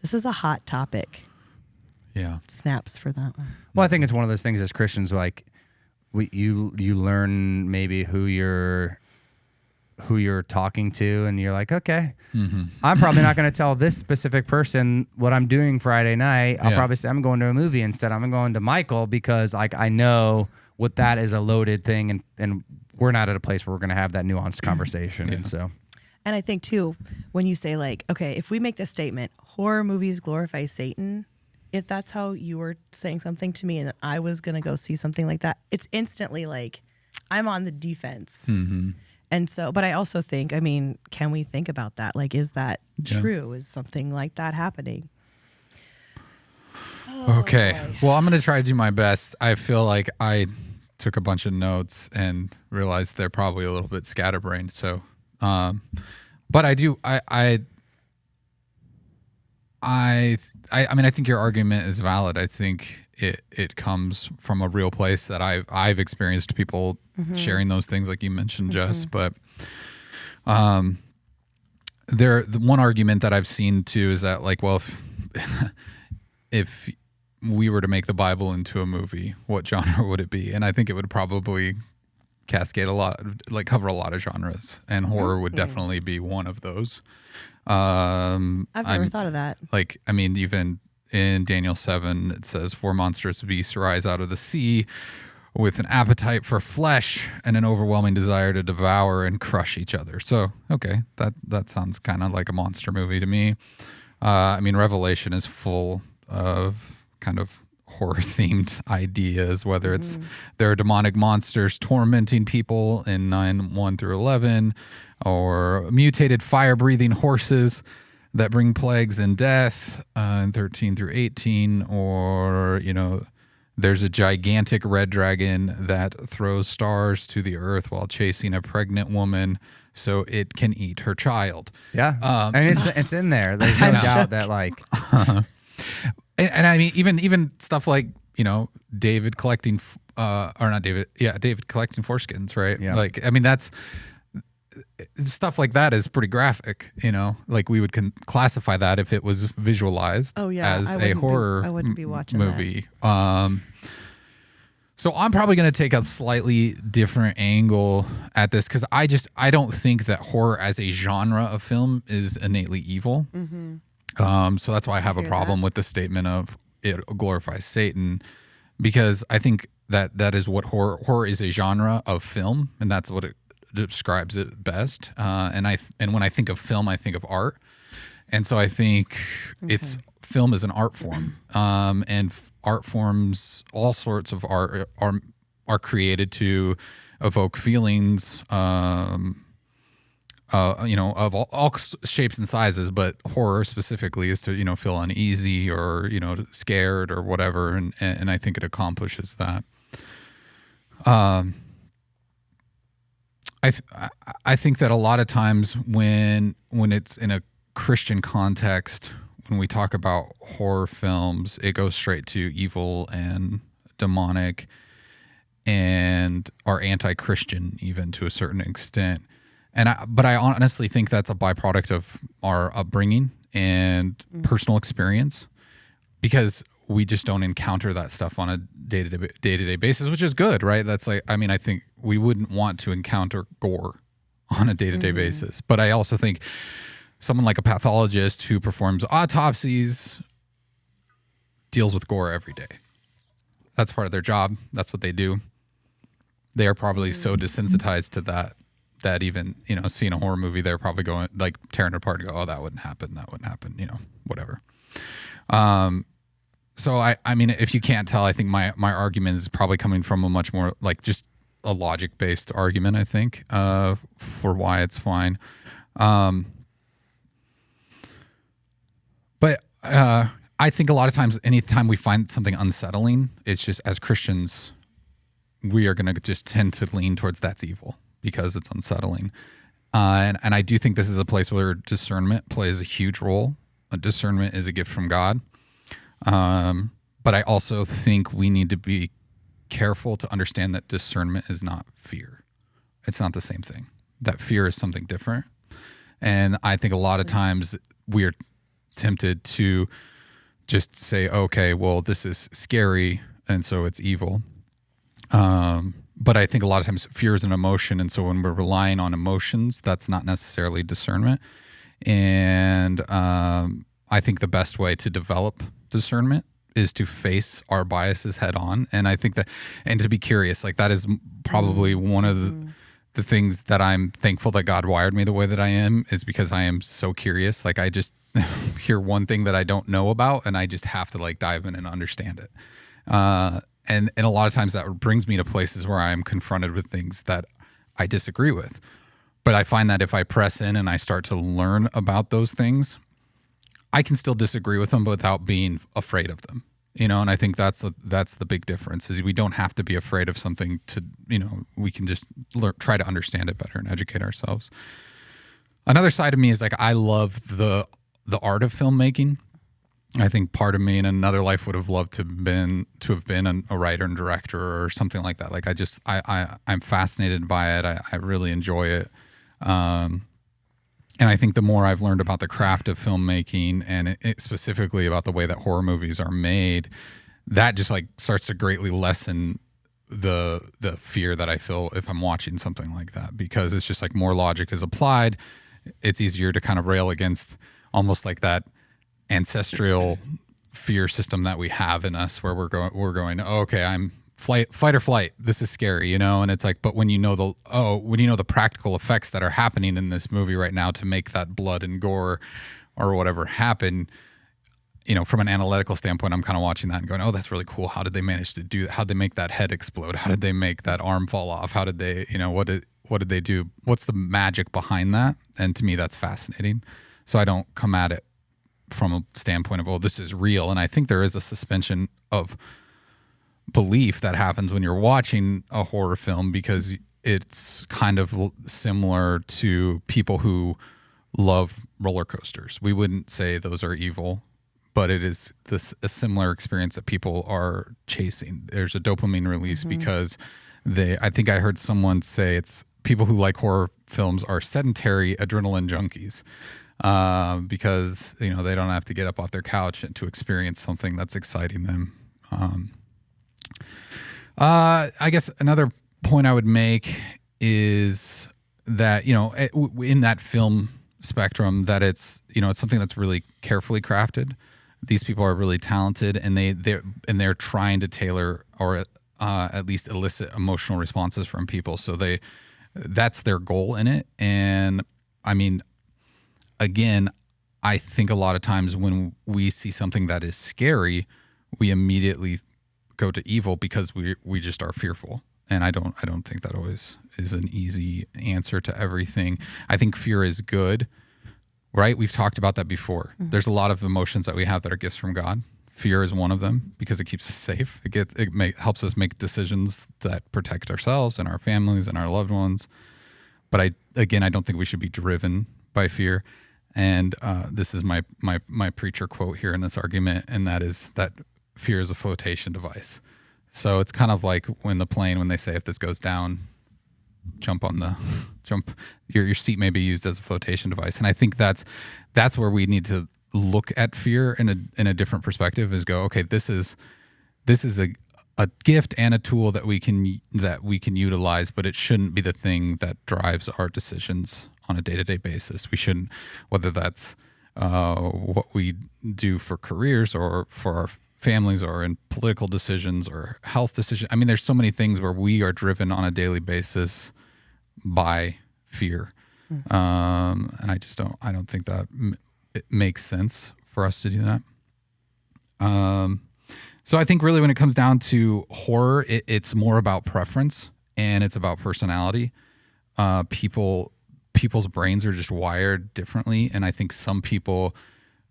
this is a hot topic. Yeah. Snaps for that one. Well, I think it's one of those things as Christians, like you learn maybe who you're talking to, and you're like, okay, I'm probably not going to tell this specific person what I'm doing Friday night. I'll probably say I'm going to a movie instead. I'm going to Michael because like I know what that is a loaded thing, and we're not at a place where we're going to have that nuanced conversation. And so, and I think too, when you say like, okay, if we make this statement, horror movies glorify Satan. If that's how you were saying something to me, and I was going to go see something like that, it's instantly like I'm on the defense. And so, but I also think, I mean, can we think about that? Like, is that true? Is something like that happening? Okay. Boy. Well, I'm going to try to do my best. I feel like I took a bunch of notes and realized they're probably a little bit scatterbrained. So, but I do, I mean, I think your argument is valid. I think it comes from a real place that I've experienced people sharing those things, like you mentioned, Jess. But the one argument that I've seen too is that like, well, if we were to make the Bible into a movie, what genre would it be? And I think it would probably cascade cover a lot of genres, and horror would definitely be one of those. I've never thought of that. Like, I mean, even in Daniel 7, it says 4 monstrous beasts rise out of the sea with an appetite for flesh and an overwhelming desire to devour and crush each other. So, okay, that sounds kind of like a monster movie to me. I mean, Revelation is full of kind of horror-themed ideas, whether it's there are demonic monsters tormenting people in 9:1 through 11, or mutated fire-breathing horses that bring plagues and death in 13 through 18, or, there's a gigantic red dragon that throws stars to the earth while chasing a pregnant woman so it can eat her child. Yeah. And it's in there. There's no doubt that like... And I mean, even stuff like, David collecting, David collecting foreskins, right? Yeah. Like, I mean, that's stuff like that is pretty graphic, like we would classify that if it was visualized as a horror I wouldn't be watching movie. So I'm probably going to take a slightly different angle at this, because I don't think that horror as a genre of film is innately evil. So that's why I have a problem with the statement of it glorifies Satan, because I think that is what horror is, a genre of film, and that's what it describes it best. And when I think of film, I think of art, and so I think film is an art form, and art forms, all sorts of art are created to evoke feelings. Of all shapes and sizes, but horror specifically is to, feel uneasy or, scared or whatever. And I think it accomplishes that. I think that a lot of times when it's in a Christian context, when we talk about horror films, it goes straight to evil and demonic and are anti-Christian even to a certain extent. But I honestly think that's a byproduct of our upbringing and personal experience, because we just don't encounter that stuff on a day-to-day basis, which is good, right? That's like, I mean, I think we wouldn't want to encounter gore on a day-to-day basis. But I also think someone like a pathologist who performs autopsies deals with gore every day. That's part of their job. That's what they do. They are probably so desensitized to that even, you know, seeing a horror movie, they're probably going, like, tearing it apart and go, oh, that wouldn't happen, you know, whatever. So I mean, if you can't tell, I think my argument is probably coming from a much more like just a logic-based argument, I think, for why it's fine. But I think a lot of times, anytime we find something unsettling, it's just, as Christians, we are going to just tend to lean towards that's evil because it's unsettling. And I do think this is a place where discernment plays a huge role. Discernment is a gift from God. But I also think we need to be careful to understand that discernment is not fear. It's not the same thing. That fear is something different. And I think a lot of times we are tempted to just say, okay, well, this is scary, and so it's evil. But I think a lot of times fear is an emotion, and so when we're relying on emotions, that's not necessarily discernment. And I think the best way to develop discernment is to face our biases head on. And I think that, and to be curious, like that is probably one of the things that I'm thankful that God wired me the way that I am, is because I am so curious. Like I just hear one thing that I don't know about, and I just have to like dive in and understand it. And a lot of times that brings me to places where I'm confronted with things that I disagree with. But I find that if I press in and I start to learn about those things, I can still disagree with them without being afraid of them, you know. And I think that's the big difference, is we don't have to be afraid of something to, you know, we can just try to understand it better and educate ourselves. Another side of me is like, I love the art of filmmaking. I think part of me in another life would have loved to have been a writer and director or something like that. Like I'm fascinated by it. I really enjoy it. And I think the more I've learned about the craft of filmmaking, and it specifically about the way that horror movies are made, that just like starts to greatly lessen the fear that I feel if I'm watching something like that, because it's just like more logic is applied. It's easier to kind of rail against almost like that ancestral fear system that we have in us, where we're going, oh, okay, I'm fight or flight. This is scary, you know? And it's like, but when you know the practical effects that are happening in this movie right now to make that blood and gore or whatever happen, you know, from an analytical standpoint, I'm kind of watching that and going, oh, that's really cool. How did they manage to do that? How did they make that head explode? How did they make that arm fall off? How did they, you know, what did they do? What's the magic behind that? And to me, that's fascinating. So I don't come at it from a standpoint of, oh, this is real. And I think there is a suspension of belief that happens when you're watching a horror film, because it's kind of similar to people who love roller coasters. We wouldn't say those are evil, but it is a similar experience that people are chasing. There's a dopamine release because I think I heard someone say it's people who like horror films are sedentary adrenaline junkies, because, you know, they don't have to get up off their couch to experience something that's exciting them. I guess another point I would make is that, you know, in that film spectrum, that it's, you know, it's something that's really carefully crafted. These people are really talented, and they're trying to tailor or at least elicit emotional responses from people. So that's their goal in it. And I mean, again, I think a lot of times when we see something that is scary, we immediately go to evil because we just are fearful. And I don't think that always is an easy answer to everything. I think fear is good, right? We've talked about that before. Mm-hmm. There's a lot of emotions that we have that are gifts from God. Fear is one of them because it keeps us safe. It helps us make decisions that protect ourselves and our families and our loved ones. But I don't think we should be driven by fear. And this is my preacher quote here in this argument, and that is that fear is a flotation device. So it's kind of like when they say if this goes down, jump. Your seat may be used as a flotation device, and I think that's where we need to look at fear in a different perspective. Is go, okay, this is a gift and a tool that we can utilize, but it shouldn't be the thing that drives our decisions on a day-to-day basis. We shouldn't, whether that's what we do for careers or for our families or in political decisions or health decisions. I mean, there's so many things where we are driven on a daily basis by fear. And I don't think that it makes sense for us to do that. So I think really when it comes down to horror, it's more about preference and it's about personality. People's brains are just wired differently. And I think some people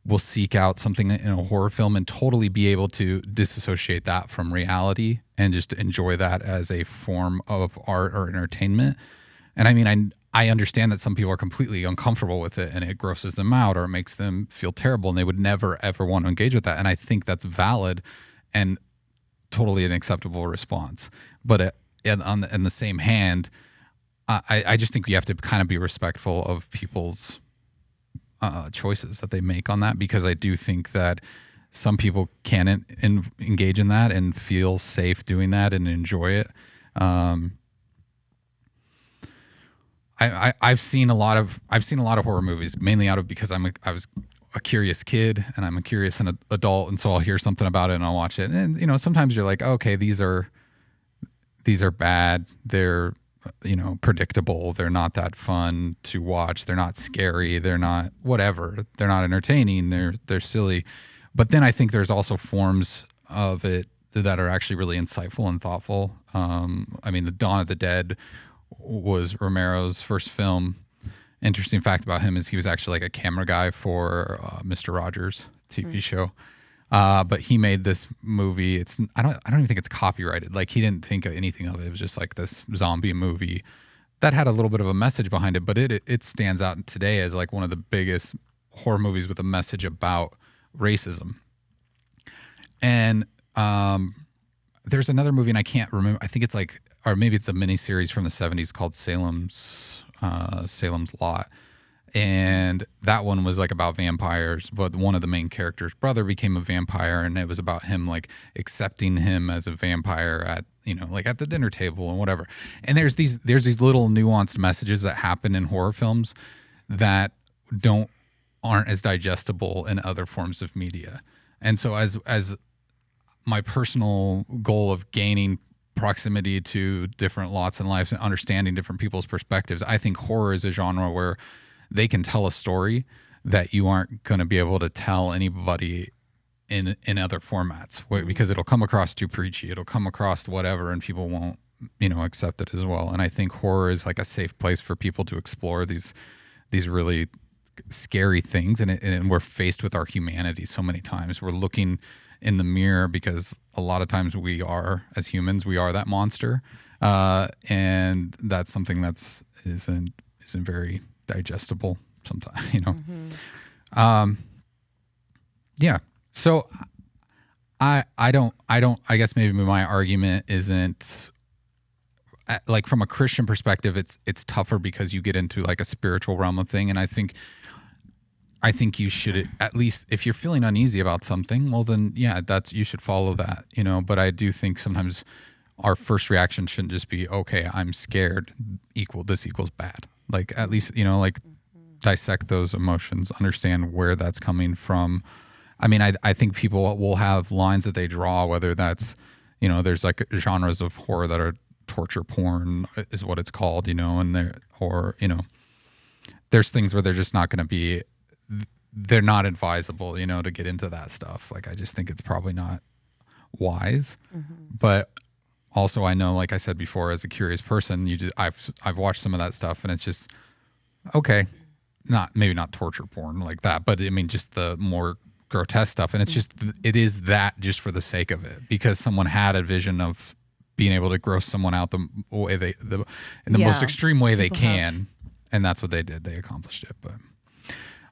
will seek out something in a horror film and totally be able to disassociate that from reality and just enjoy that as a form of art or entertainment. And I mean, I understand that some people are completely uncomfortable with it and it grosses them out or it makes them feel terrible and they would never, ever want to engage with that. And I think that's valid and totally an acceptable response. But in the same hand, I just think you have to kind of be respectful of people's choices that they make on that, because I do think that some people can engage in that and feel safe doing that and enjoy it. I've seen a lot of horror movies, mainly because I was a curious kid and I'm a curious adult, and so I'll hear something about it and I'll watch it. And sometimes you're like, okay, these are bad. They're predictable. They're not that fun to watch. They're not scary. They're not whatever. They're not entertaining. They're silly. But then I think there's also forms of it that are actually really insightful and thoughtful. I mean, The Dawn of the Dead was Romero's first film. Interesting fact about him is he was actually like a camera guy for Mr. Rogers' TV show. But he made this movie. I don't even think it's copyrighted. Like, he didn't think of anything of it. It was just like this zombie movie that had a little bit of a message behind it. But it stands out today as like one of the biggest horror movies with a message about racism. And there's another movie, and I can't remember. I think it's like, or maybe it's a miniseries from the 70s called Salem's Lot. And that one was like about vampires, but one of the main characters' brother became a vampire, and it was about him like accepting him as a vampire at like at the dinner table and whatever. And there's these little nuanced messages that happen in horror films that aren't as digestible in other forms of media. And so as my personal goal of gaining proximity to different lots and lives and understanding different people's perspectives, I think horror is a genre where they can tell a story that you aren't going to be able to tell anybody in other formats, because it'll come across too preachy, it'll come across whatever, and people won't accept it as well. And I think horror is like a safe place for people to explore these really scary things, and we're faced with our humanity so many times. We're looking in the mirror because a lot of times we are, as humans, we are that monster, and that's something that isn't very digestible sometimes, Yeah. So I guess maybe my argument isn't like, from a Christian perspective, it's tougher because you get into like a spiritual realm of thing. And I think you should, at least if you're feeling uneasy about something, well then, yeah, you should follow that, but I do think sometimes our first reaction shouldn't just be, okay, I'm scared, this equals bad. Like, at least, dissect those emotions, understand where that's coming from. I mean, I think people will have lines that they draw, whether that's, there's like genres of horror that are torture porn is what it's called, and there's things where they're just not going to be, they're not advisable, to get into that stuff. Like, I just think it's probably not wise. But also, I know, like I said before, as a curious person, I've watched some of that stuff, and it's just, okay, maybe not torture porn like that, but I mean, just the more grotesque stuff. And it's just, it is that just for the sake of it, because someone had a vision of being able to gross someone out the way in the most extreme way they can. And that's what they did. They accomplished it. But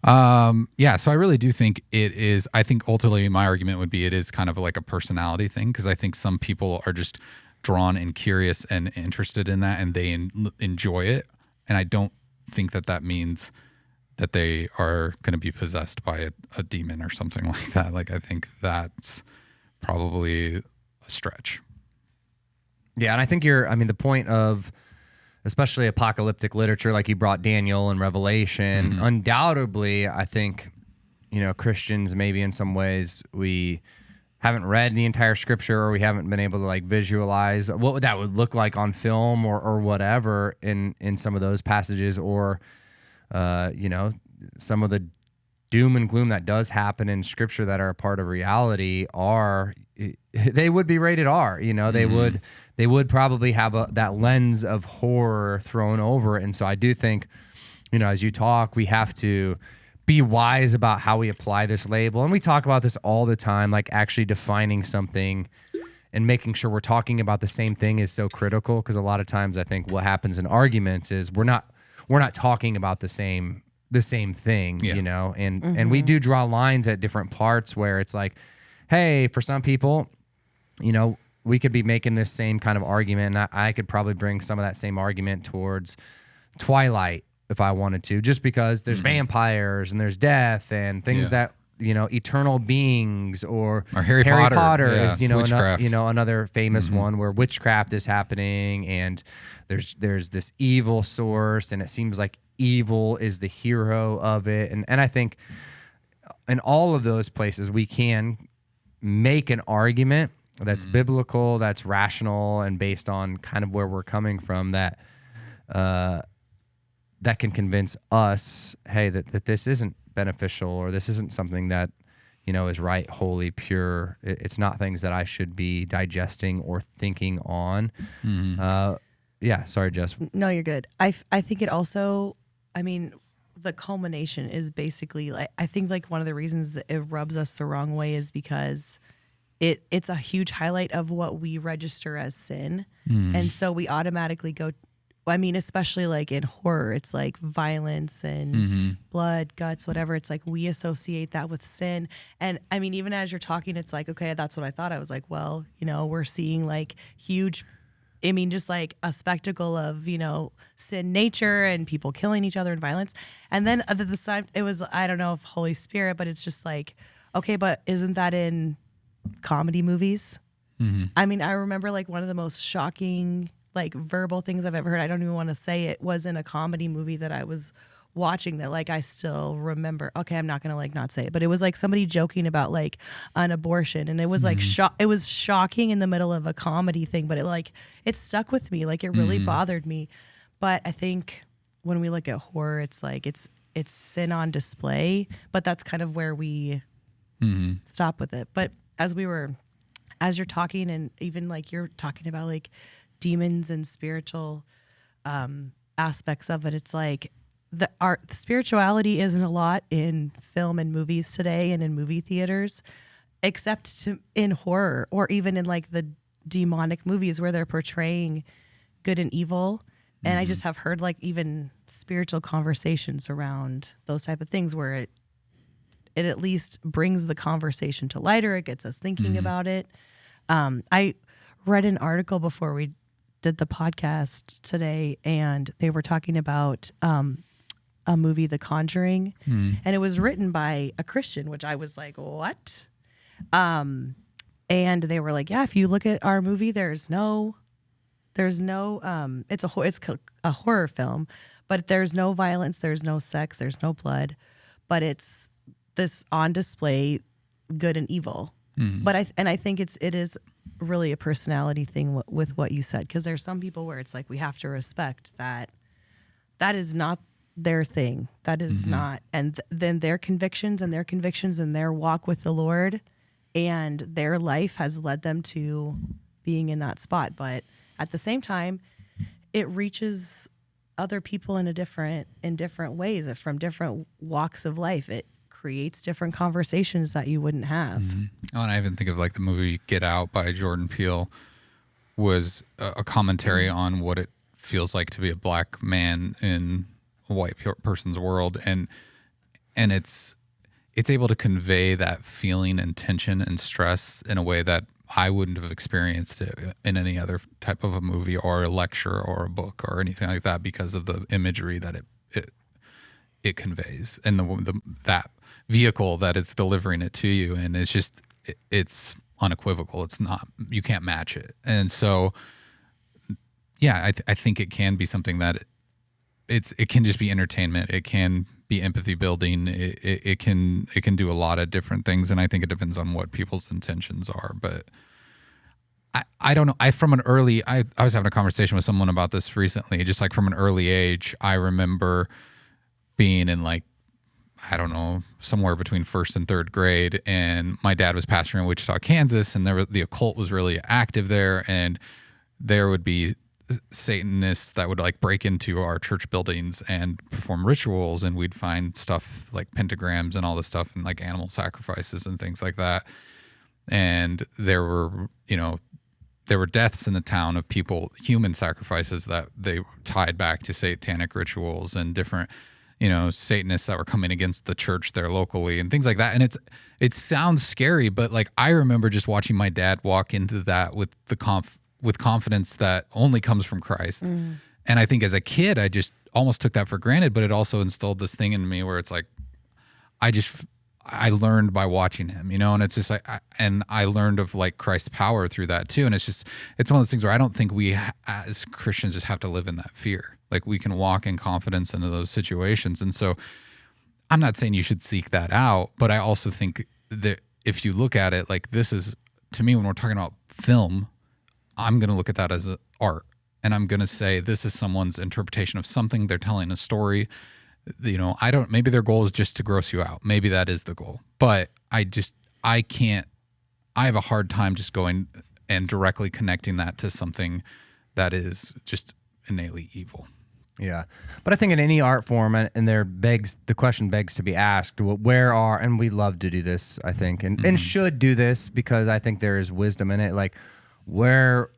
so I really do think it is. I think ultimately my argument would be it is kind of like a personality thing, because I think some people are just drawn and curious and interested in that, and they enjoy it. And I don't think that means that they are going to be possessed by a demon or something like that. Like, I think that's probably a stretch. Yeah, and I think the point of especially apocalyptic literature, like you brought Daniel and Revelation, undoubtedly, I think, Christians maybe in some ways we haven't read the entire scripture, or we haven't been able to like visualize what that would look like on film or whatever in some of those passages, or some of the doom and gloom that does happen in scripture that are a part of reality they would be rated R. They would probably have that lens of horror thrown over it. And so I do think, as you talk, we have to be wise about how we apply this label. And we talk about this all the time, like actually defining something and making sure we're talking about the same thing is so critical, because a lot of times I think what happens in arguments is we're not talking about the same thing, and we do draw lines at different parts where it's like, hey, for some people, we could be making this same kind of argument, and I could probably bring some of that same argument towards Twilight if I wanted to, just because there's vampires and there's death and things that, eternal beings, or Harry Potter is, witchcraft. Another famous one where witchcraft is happening, and there's this evil source, and it seems like evil is the hero of it. And I think in all of those places we can make an argument that's biblical, that's rational, and based on kind of where we're coming from, that can convince us, hey, that this isn't beneficial, or this isn't something that is right, holy, pure. It's not things that I should be digesting or thinking on. Sorry, Jess. No, you're good. I think it also, the culmination is basically, like, I think like one of the reasons that it rubs us the wrong way is because it's a huge highlight of what we register as sin. And so we automatically go, especially like in horror, it's like violence and blood, guts, whatever. It's like we associate that with sin. And even as you're talking, it's like, okay, that's what I thought. I was like, well, we're seeing like huge, just like a spectacle of, sin nature and people killing each other and violence. And then at the same, it was, I don't know if Holy Spirit, but it's just like, okay, but isn't that in comedy movies? I remember like one of the most shocking like verbal things I've ever heard, I don't even want to say it, was in a comedy movie that I was watching that like I still remember. Okay, I'm not gonna like not say it, but it was like somebody joking about like an abortion, and it was like it was shocking in the middle of a comedy thing, but it stuck with me, like it really bothered me. But I think when we look at horror, it's like it's sin on display, but that's kind of where we stop with it. But as you're talking, and even like you're talking about like demons and spiritual aspects of it, it's like the spirituality isn't a lot in film and movies today and in movie theaters, except in horror, or even in like the demonic movies where they're portraying good and evil. And I just have heard like even spiritual conversations around those type of things where it at least brings the conversation to light, or it gets us thinking about it. I read an article before we did the podcast today, and they were talking about a movie, The Conjuring, and it was written by a Christian, which I was like, what? And they were like, yeah, if you look at our movie, there's no it's a horror film, but there's no violence, there's no sex, there's no blood, but it's this on display good and evil. But I think it is really a personality thing with what you said, because there's some people where it's like we have to respect that is not their thing, that is not, and then their convictions and their walk with the Lord and their life has led them to being in that spot. But at the same time, it reaches other people in different ways, from different walks of life. It creates different conversations that you wouldn't have. Oh, and I even think of like the movie Get Out by Jordan Peele, was a commentary on what it feels like to be a black man in a white person's world, and it's able to convey that feeling and tension and stress in a way that I wouldn't have experienced it in any other type of a movie or a lecture or a book or anything like that, because of the imagery that it conveys and that vehicle that is delivering it to you. And it's just it's unequivocal. It's not, you can't match it. And so yeah, I think it can be something that it can just be entertainment. It can be empathy building. It can do a lot of different things, and I think it depends on what people's intentions are. But I don't know. I was having a conversation with someone about this recently. Just like from an early age, I remember being in like, I don't know, somewhere between first and third grade, and my dad was pastoring in Wichita, Kansas, and the occult was really active there, and there would be Satanists that would like break into our church buildings and perform rituals, and we'd find stuff like pentagrams and all this stuff and like animal sacrifices and things like that. And there were deaths in the town of people, human sacrifices that they tied back to satanic rituals and different, Satanists that were coming against the church there locally and things like that. And it sounds scary, but like I remember just watching my dad walk into that with confidence that only comes from Christ. Mm. And I think as a kid, I just almost took that for granted, but it also instilled this thing in me where it's like, I learned by watching him, and it's just like, and I learned of like Christ's power through that too. And it's one of those things where I don't think we as Christians just have to live in that fear. Like we can walk in confidence into those situations. And so I'm not saying you should seek that out, but I also think that if you look at it, like this is, to me, when we're talking about film, I'm going to look at that as art, and I'm going to say this is someone's interpretation of something. They're telling a story. Maybe their goal is just to gross you out. Maybe that is the goal. But I have a hard time just going and directly connecting that to something that is just innately evil. Yeah. But I think in any art form, and the question begs to be asked, and we love to do this, I think, and should do this because I think there is wisdom in it. Like, where's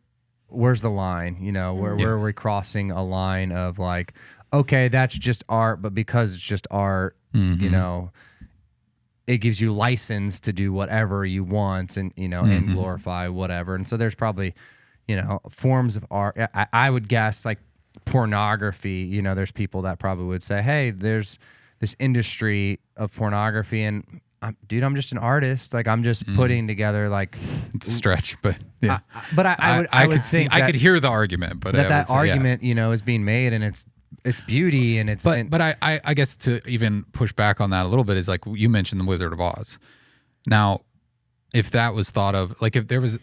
the line? Where are we crossing a line of like, okay, that's just art, but because it's just art, it gives you license to do whatever you want and and glorify whatever. And so there's probably forms of art. I would guess like pornography. There's people that probably would say, hey, there's this industry of pornography, and I'm just an artist. Like I'm just putting together like it's a stretch, but yeah. I would think I could hear the argument, but that argument is being made, and it's beauty, and it's but I guess to even push back on that a little bit is like you mentioned the Wizard of Oz. Now, if that was thought of like if there's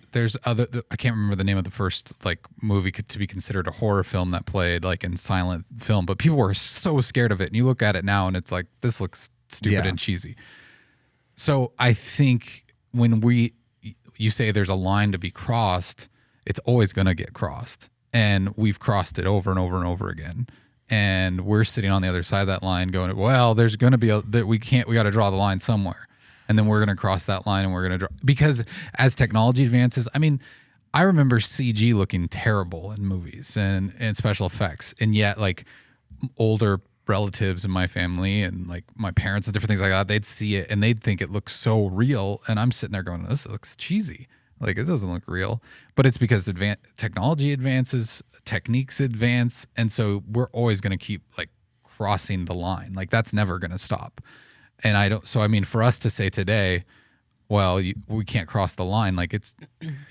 other, I can't remember the name of the first like movie to be considered a horror film that played like in silent film, but people were so scared of it, and you look at it now and it's like this looks stupid and cheesy. So I think when you say there's a line to be crossed, it's always going to get crossed. And we've crossed it over and over and over again. And we're sitting on the other side of that line going, well, there's going to be we got to draw the line somewhere. And then we're going to cross that line and we're going to draw. Because as technology advances, I mean, I remember CG looking terrible in movies and special effects. And yet like older relatives in my family and like my parents and different things like that, they'd see it and they'd think it looks so real, and I'm sitting there going, this looks cheesy, like it doesn't look real. But it's because technology advances, techniques advance, and so we're always going to keep like crossing the line. Like that's never going to stop. And for us to say today, well, we can't cross the line, like it's,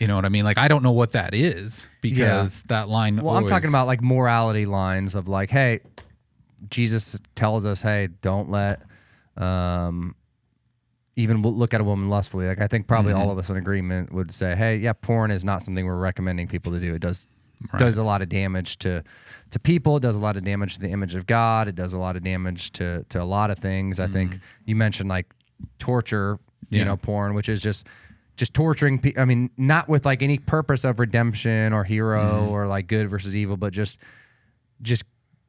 you know what I mean? Like I don't know what that is, because that line I'm talking about like morality lines of like, hey, Jesus tells us, hey, don't let even look at a woman lustfully. Like I think probably all of us in agreement would say, hey, yeah, porn is not something we're recommending people to do. It does a lot of damage to people. It does a lot of damage to the image of God. It does a lot of damage to a lot of things. I think you mentioned like torture, porn, which is just torturing people. I mean, not with like any purpose of redemption or hero or like good versus evil, but just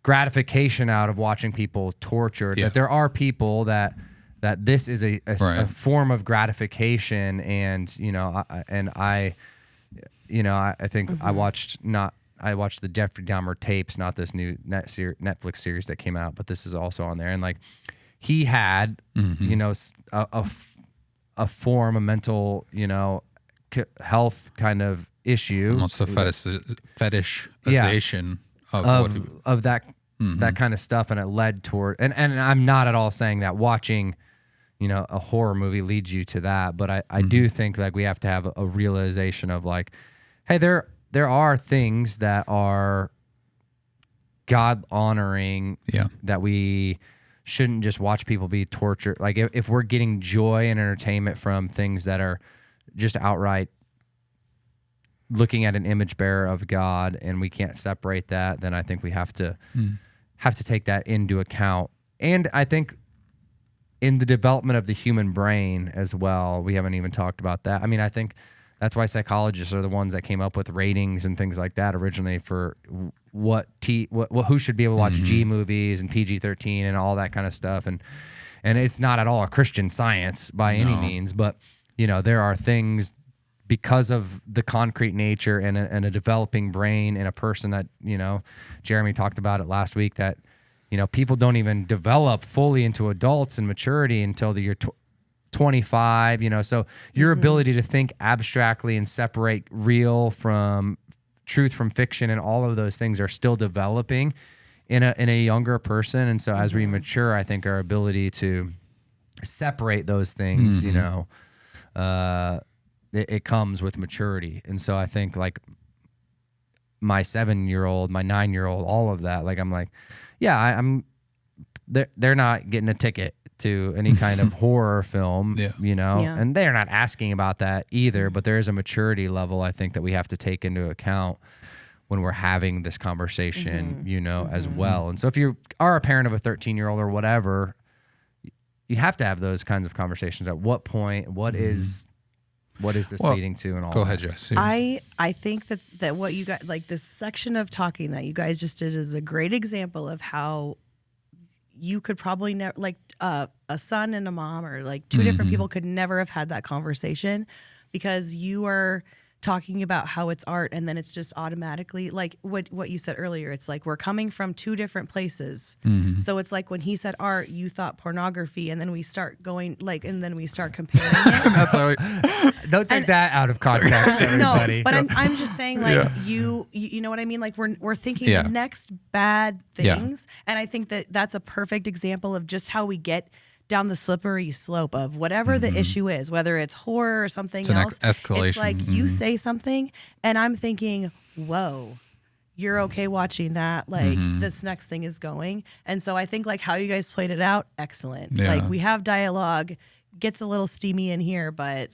gratification out of watching people tortured. That there are people that this is a form of gratification, and I think I watched the Jeffrey Dahmer tapes, not this new Netflix series that came out, but this is also on there. And like he had, a form, a mental, health kind of issue. Almost a fetishization of that that kind of stuff, and it led toward. And I'm not at all saying that watching, a horror movie leads you to that, but I do think like we have to have a realization of like, hey, there are things that are God honoring that we shouldn't just watch people be tortured. Like if we're getting joy and entertainment from things that are just outright looking at an image bearer of God, and we can't separate that, then I think we have to take that into account. And I think in the development of the human brain as well, we haven't even talked about that. I mean, I think that's why psychologists are the ones that came up with ratings and things like that originally for who should be able to watch G movies and PG-13 and all that kind of stuff. And it's not at all a Christian science by any means, but there are things because of the concrete nature and a developing brain in a person that, Jeremy talked about it last week, that, people don't even develop fully into adults and maturity until you're 25, so your ability to think abstractly and separate real from truth from fiction and all of those things are still developing in a younger person. And so as we mature, I think our ability to separate those things, it comes with maturity. And so I think like my 7-year-old, my 9-year-old, all of that, like I'm like, yeah, they're not getting a ticket to any kind of horror film, and they're not asking about that either, but there is a maturity level I think that we have to take into account when we're having this conversation, as well. And so if you are a parent of a 13-year-old or whatever, you have to have those kinds of conversations. At what point, what is this leading to, and all Go that? ahead, Jess. I think that what you got, like this section of talking that you guys just did, is a great example of how you could probably never, like a son and a mom, or like two different people could never have had that conversation, because you are talking about how it's art, and then it's just automatically like what you said earlier. It's like we're coming from two different places. So it's like when he said art, you thought pornography, and then we start going like, and then we start comparing it. That's how Don't take that out of context, everybody. No, but I'm just saying, like you know what I mean. Like we're thinking the next bad things, and I think that's a perfect example of just how we get down the slippery slope of whatever the issue is, whether it's horror or something else. Escalation. It's like you say something, and I'm thinking, whoa, you're okay watching that. Like this next thing is going. And so I think like how you guys played it out, excellent. Yeah. Like we have dialogue, gets a little steamy in here, but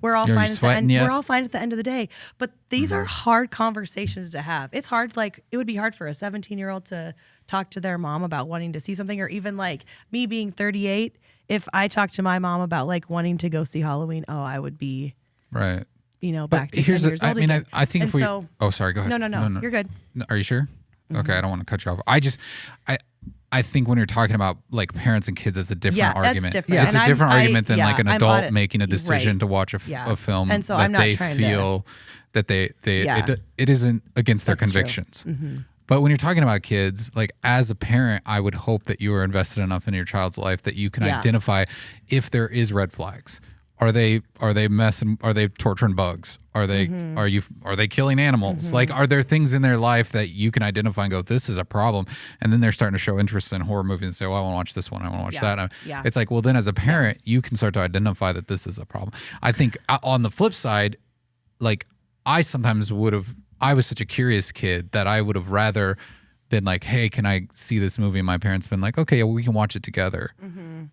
we're all Are fine you at the end. sweating yet? We're all fine at the end of the day. But these are hard conversations to have. It's hard. Like it would be hard for a 17-year-old to talk to their mom about wanting to see something, or even like me being 38. If I talked to my mom about like wanting to go see Halloween, I would be right. Back to 10 years old again. I think And if we. so- Oh, sorry. Go ahead. No, you're good. Are you sure? Okay, I don't want to cut you off. I think when you're talking about like parents and kids, it's a different argument. That's different. It's And a different argument than like an I'm adult on it. making a decision Right. to watch a film And so that I'm not they trying to- feel that it isn't against their That's true. convictions. But when you're talking about kids, like as a parent, I would hope that you are invested enough in your child's life that you can identify if there is red flags. Are they messing? Are they torturing bugs? Are they are they killing animals? Like, are there things in their life that you can identify and go, this is a problem? And then they're starting to show interest in horror movies and say, well, I want to watch this one. I want to watch that. Yeah. It's like, well, then as a parent, you can start to identify that this is a problem. I think on the flip side, like I sometimes I was such a curious kid that I would have rather been like, hey, can I see this movie? And my parents been like, okay, well, we can watch it together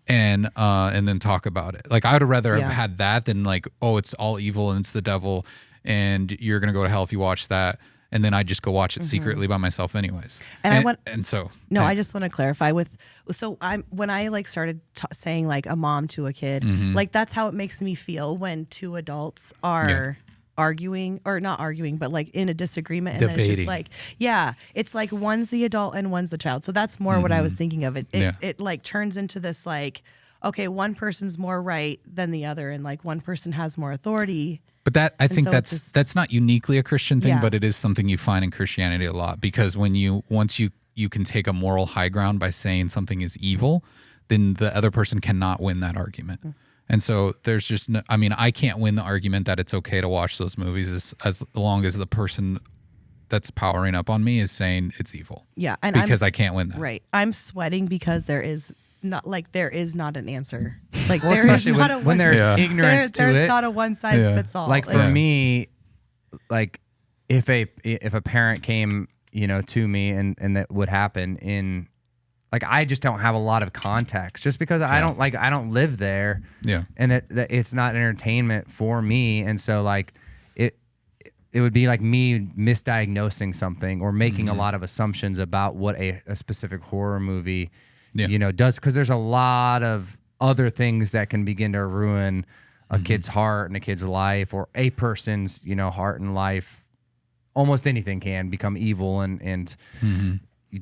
and then talk about it. Like I would have rather have had that than like, oh, it's all evil and it's the devil and you're going to go to hell if you watch that. And then I just go watch it secretly by myself anyways. I just want to clarify when I like started saying like a mom to a kid, like that's how it makes me feel when two adults are arguing, or not arguing, but like in a disagreement, and then it's just like, it's like one's the adult and one's the child. So that's more what I was thinking of. It like turns into this like, okay, one person's more right than the other, and like one person has more authority. But that I think so it's just- that's not uniquely a Christian thing, Yeah. but it is something you find in Christianity a lot, because once you can take a moral high ground by saying something is evil, then the other person cannot win that argument. And so there's just no, I mean, I can't win the argument that it's okay to watch those movies as long as the person that's powering up on me is saying it's evil. Yeah, and because I can't win that. Right. I'm sweating because there is not an answer. Like Well, there is especially not when there's Yeah. ignorance to there's it. not a one size Yeah. fits all. Like for me, like if a parent came, to me and that would happen in, like, I just don't have a lot of context just because I don't live there. Yeah. And that it's not entertainment for me. And so like it would be like me misdiagnosing something or making a lot of assumptions about what a specific horror movie, does, because there's a lot of other things that can begin to ruin a kid's heart and a kid's life, or a person's, heart and life. Almost anything can become evil and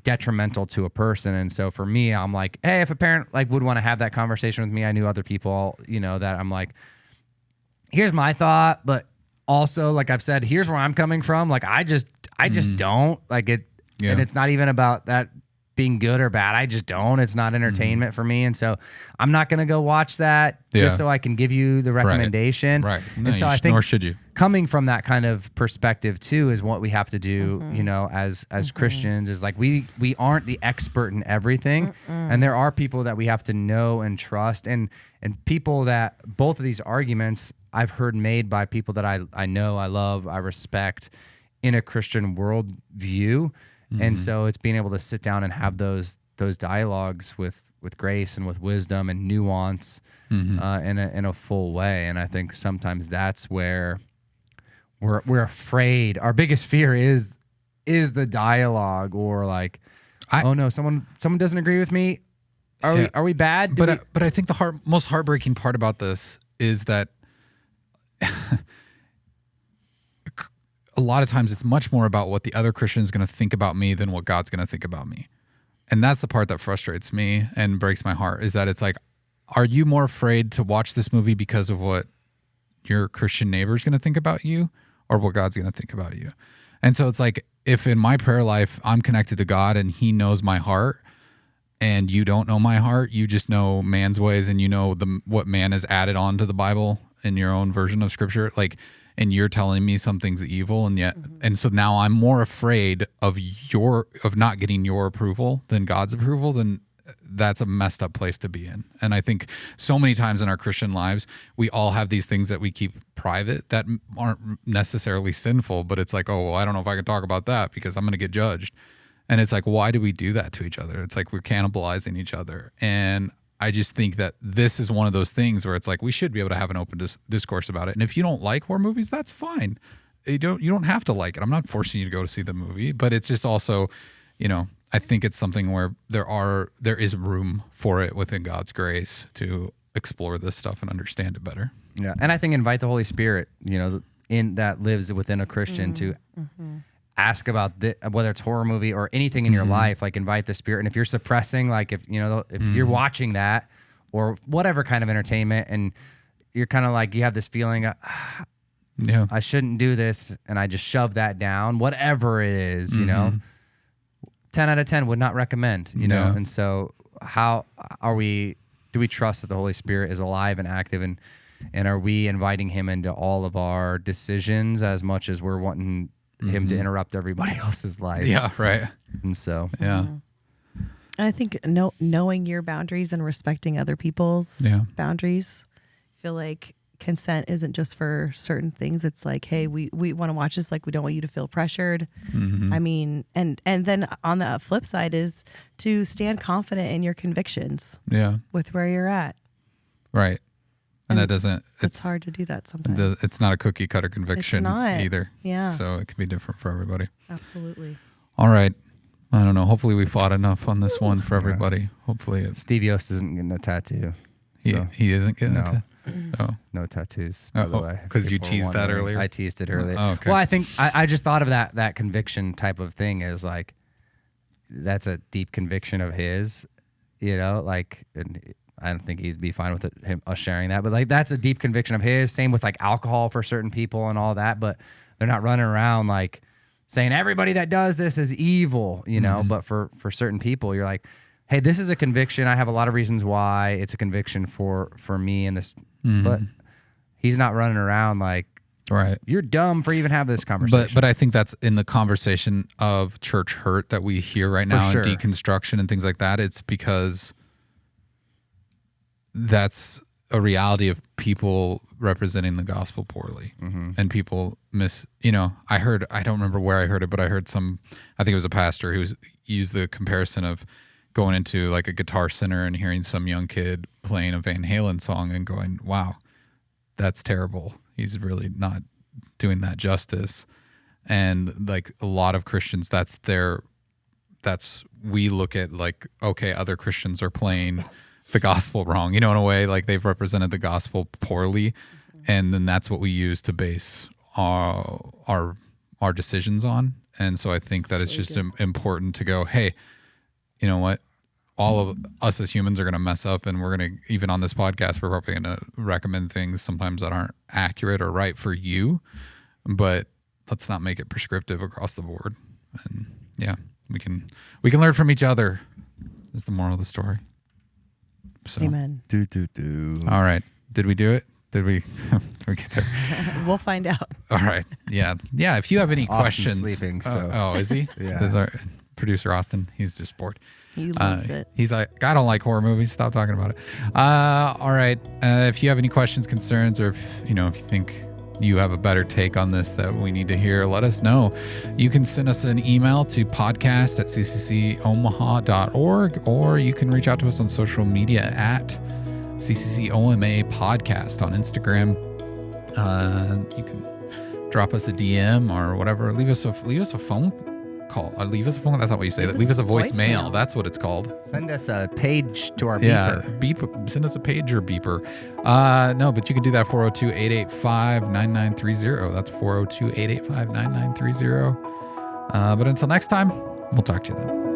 detrimental to a person. And so for me, I'm like, hey, if a parent like would want to have that conversation with me, I knew other people, that I'm like, here's my thought, but also, like I've said, here's where I'm coming from. Like I just don't like it. Yeah. And it's not even about that being good or bad. I just don't. It's not entertainment for me. And so I'm not going to go watch that just so I can give you the recommendation. Right. No, And so I think nor should you. coming from that kind of perspective too is what we have to do, as Christians, is like we aren't the expert in everything. And there are people that we have to know and trust, and people that both of these arguments I've heard made by people that I know, I love, I respect in a Christian worldview. And so it's being able to sit down and have those dialogues with grace and with wisdom and nuance in a full way. And I think sometimes that's where we're afraid. Our biggest fear is the dialogue, or like, oh no, someone doesn't agree with me. Are we bad? But I think the most heartbreaking part about this is that a lot of times it's much more about what the other Christian is going to think about me than what God's going to think about me. And that's the part that frustrates me and breaks my heart, is that it's like, are you more afraid to watch this movie because of what your Christian neighbor is going to think about you, or what God's going to think about you? And so it's like, if in my prayer life I'm connected to God and he knows my heart, and you don't know my heart, you just know man's ways, and you know what man has added on to the Bible in your own version of scripture, like, and you're telling me something's evil, and yet, and so now I'm more afraid of not getting your approval than God's approval. Then that's a messed up place to be in. And I think so many times in our Christian lives, we all have these things that we keep private that aren't necessarily sinful, but it's like, oh, well, I don't know if I can talk about that because I'm going to get judged. And it's like, why do we do that to each other? It's like we're cannibalizing each other. And I just think that this is one of those things where it's like we should be able to have an open discourse about it. And if you don't like horror movies, that's fine. You don't have to like it. I'm not forcing you to go to see the movie, but it's just also, I think it's something where there is room for it within God's grace to explore this stuff and understand it better. Yeah, and I think invite the Holy Spirit, in that lives within a Christian to ask about whether it's horror movie or anything in your life, like invite the Spirit. And if you're suppressing, like if you're watching that or whatever kind of entertainment, and you're kind of like, you have this feeling, I shouldn't do this, and I just shove that down, whatever it is, 10 out of 10 would not recommend, Yeah. And so how do we trust that the Holy Spirit is alive and active, and are we inviting him into all of our decisions as much as we're wanting him to interrupt everybody else's life? Yeah, right. And so, Yeah. And I think knowing your boundaries and respecting other people's boundaries. I feel like consent isn't just for certain things. It's like, hey, we want to watch this. Like, we don't want you to feel pressured. I mean, and then on the flip side is to stand confident in your convictions. Yeah. With where you're at. Right. And that doesn't. It's hard to do that sometimes. It's not a cookie cutter conviction not. either. Yeah. So it can be different for everybody. Absolutely. All right. I don't know. Hopefully we fought enough on this one for everybody. Hopefully Steve Yost isn't getting a tattoo. So. He isn't getting No. No tattoos, by the way. because you People teased that wondering. earlier? I teased it earlier. Oh, okay. Well, I think I just thought of that conviction type of thing is like, that's a deep conviction of his, like, and I don't think he'd be fine with us sharing that. But like that's a deep conviction of his. Same with like alcohol for certain people and all that. But they're not running around like saying everybody that does this is evil, you know. But for certain people, you're like, hey, this is a conviction. I have a lot of reasons why it's a conviction for me and this. But he's not running around like, right, you're dumb for even having this conversation. But I think that's in the conversation of church hurt that we hear right now sure. and deconstruction and things like that. It's because that's a reality of people representing the gospel poorly and people I don't remember where I heard it, but I heard I think it was a pastor who used the comparison of going into like a Guitar Center and hearing some young kid playing a Van Halen song and going, wow, that's terrible. He's really not doing that justice. And like a lot of Christians, we look at like, okay, other Christians are playing the gospel wrong, in a way, like they've represented the gospel poorly. And then that's what we use to base our decisions on. And so I think that it's just important to go, hey, you know what? All of us as humans are going to mess up, and we're going to, even on this podcast, we're probably going to recommend things sometimes that aren't accurate or right for you, but let's not make it prescriptive across the board. And yeah, we can learn from each other is the moral of the story. So, Amen. All right. Did we do it? Did we get there? We'll find out. All right. Yeah. Yeah. If you have any Austin's questions. sleeping, so. Oh, is he? Yeah. This is our producer, Austin. He's just bored. He loves it. He's like, I don't like horror movies. Stop talking about it. All right. If you have any questions, concerns, or if you think you have a better take on this that we need to hear, let us know. You can send us an email to podcast@cccomaha.org, or you can reach out to us on social media at CCCOMA Podcast on Instagram. You can drop us a DM or whatever. Leave us a phone call. Leave us a phone. That's not what you say. Leave us a voicemail. That's what it's called. Send us a page to our beeper. Beep. Send us a page or beeper. No, but you can do that 402-885-9930. That's 402-885-9930. But until next time, we'll talk to you then.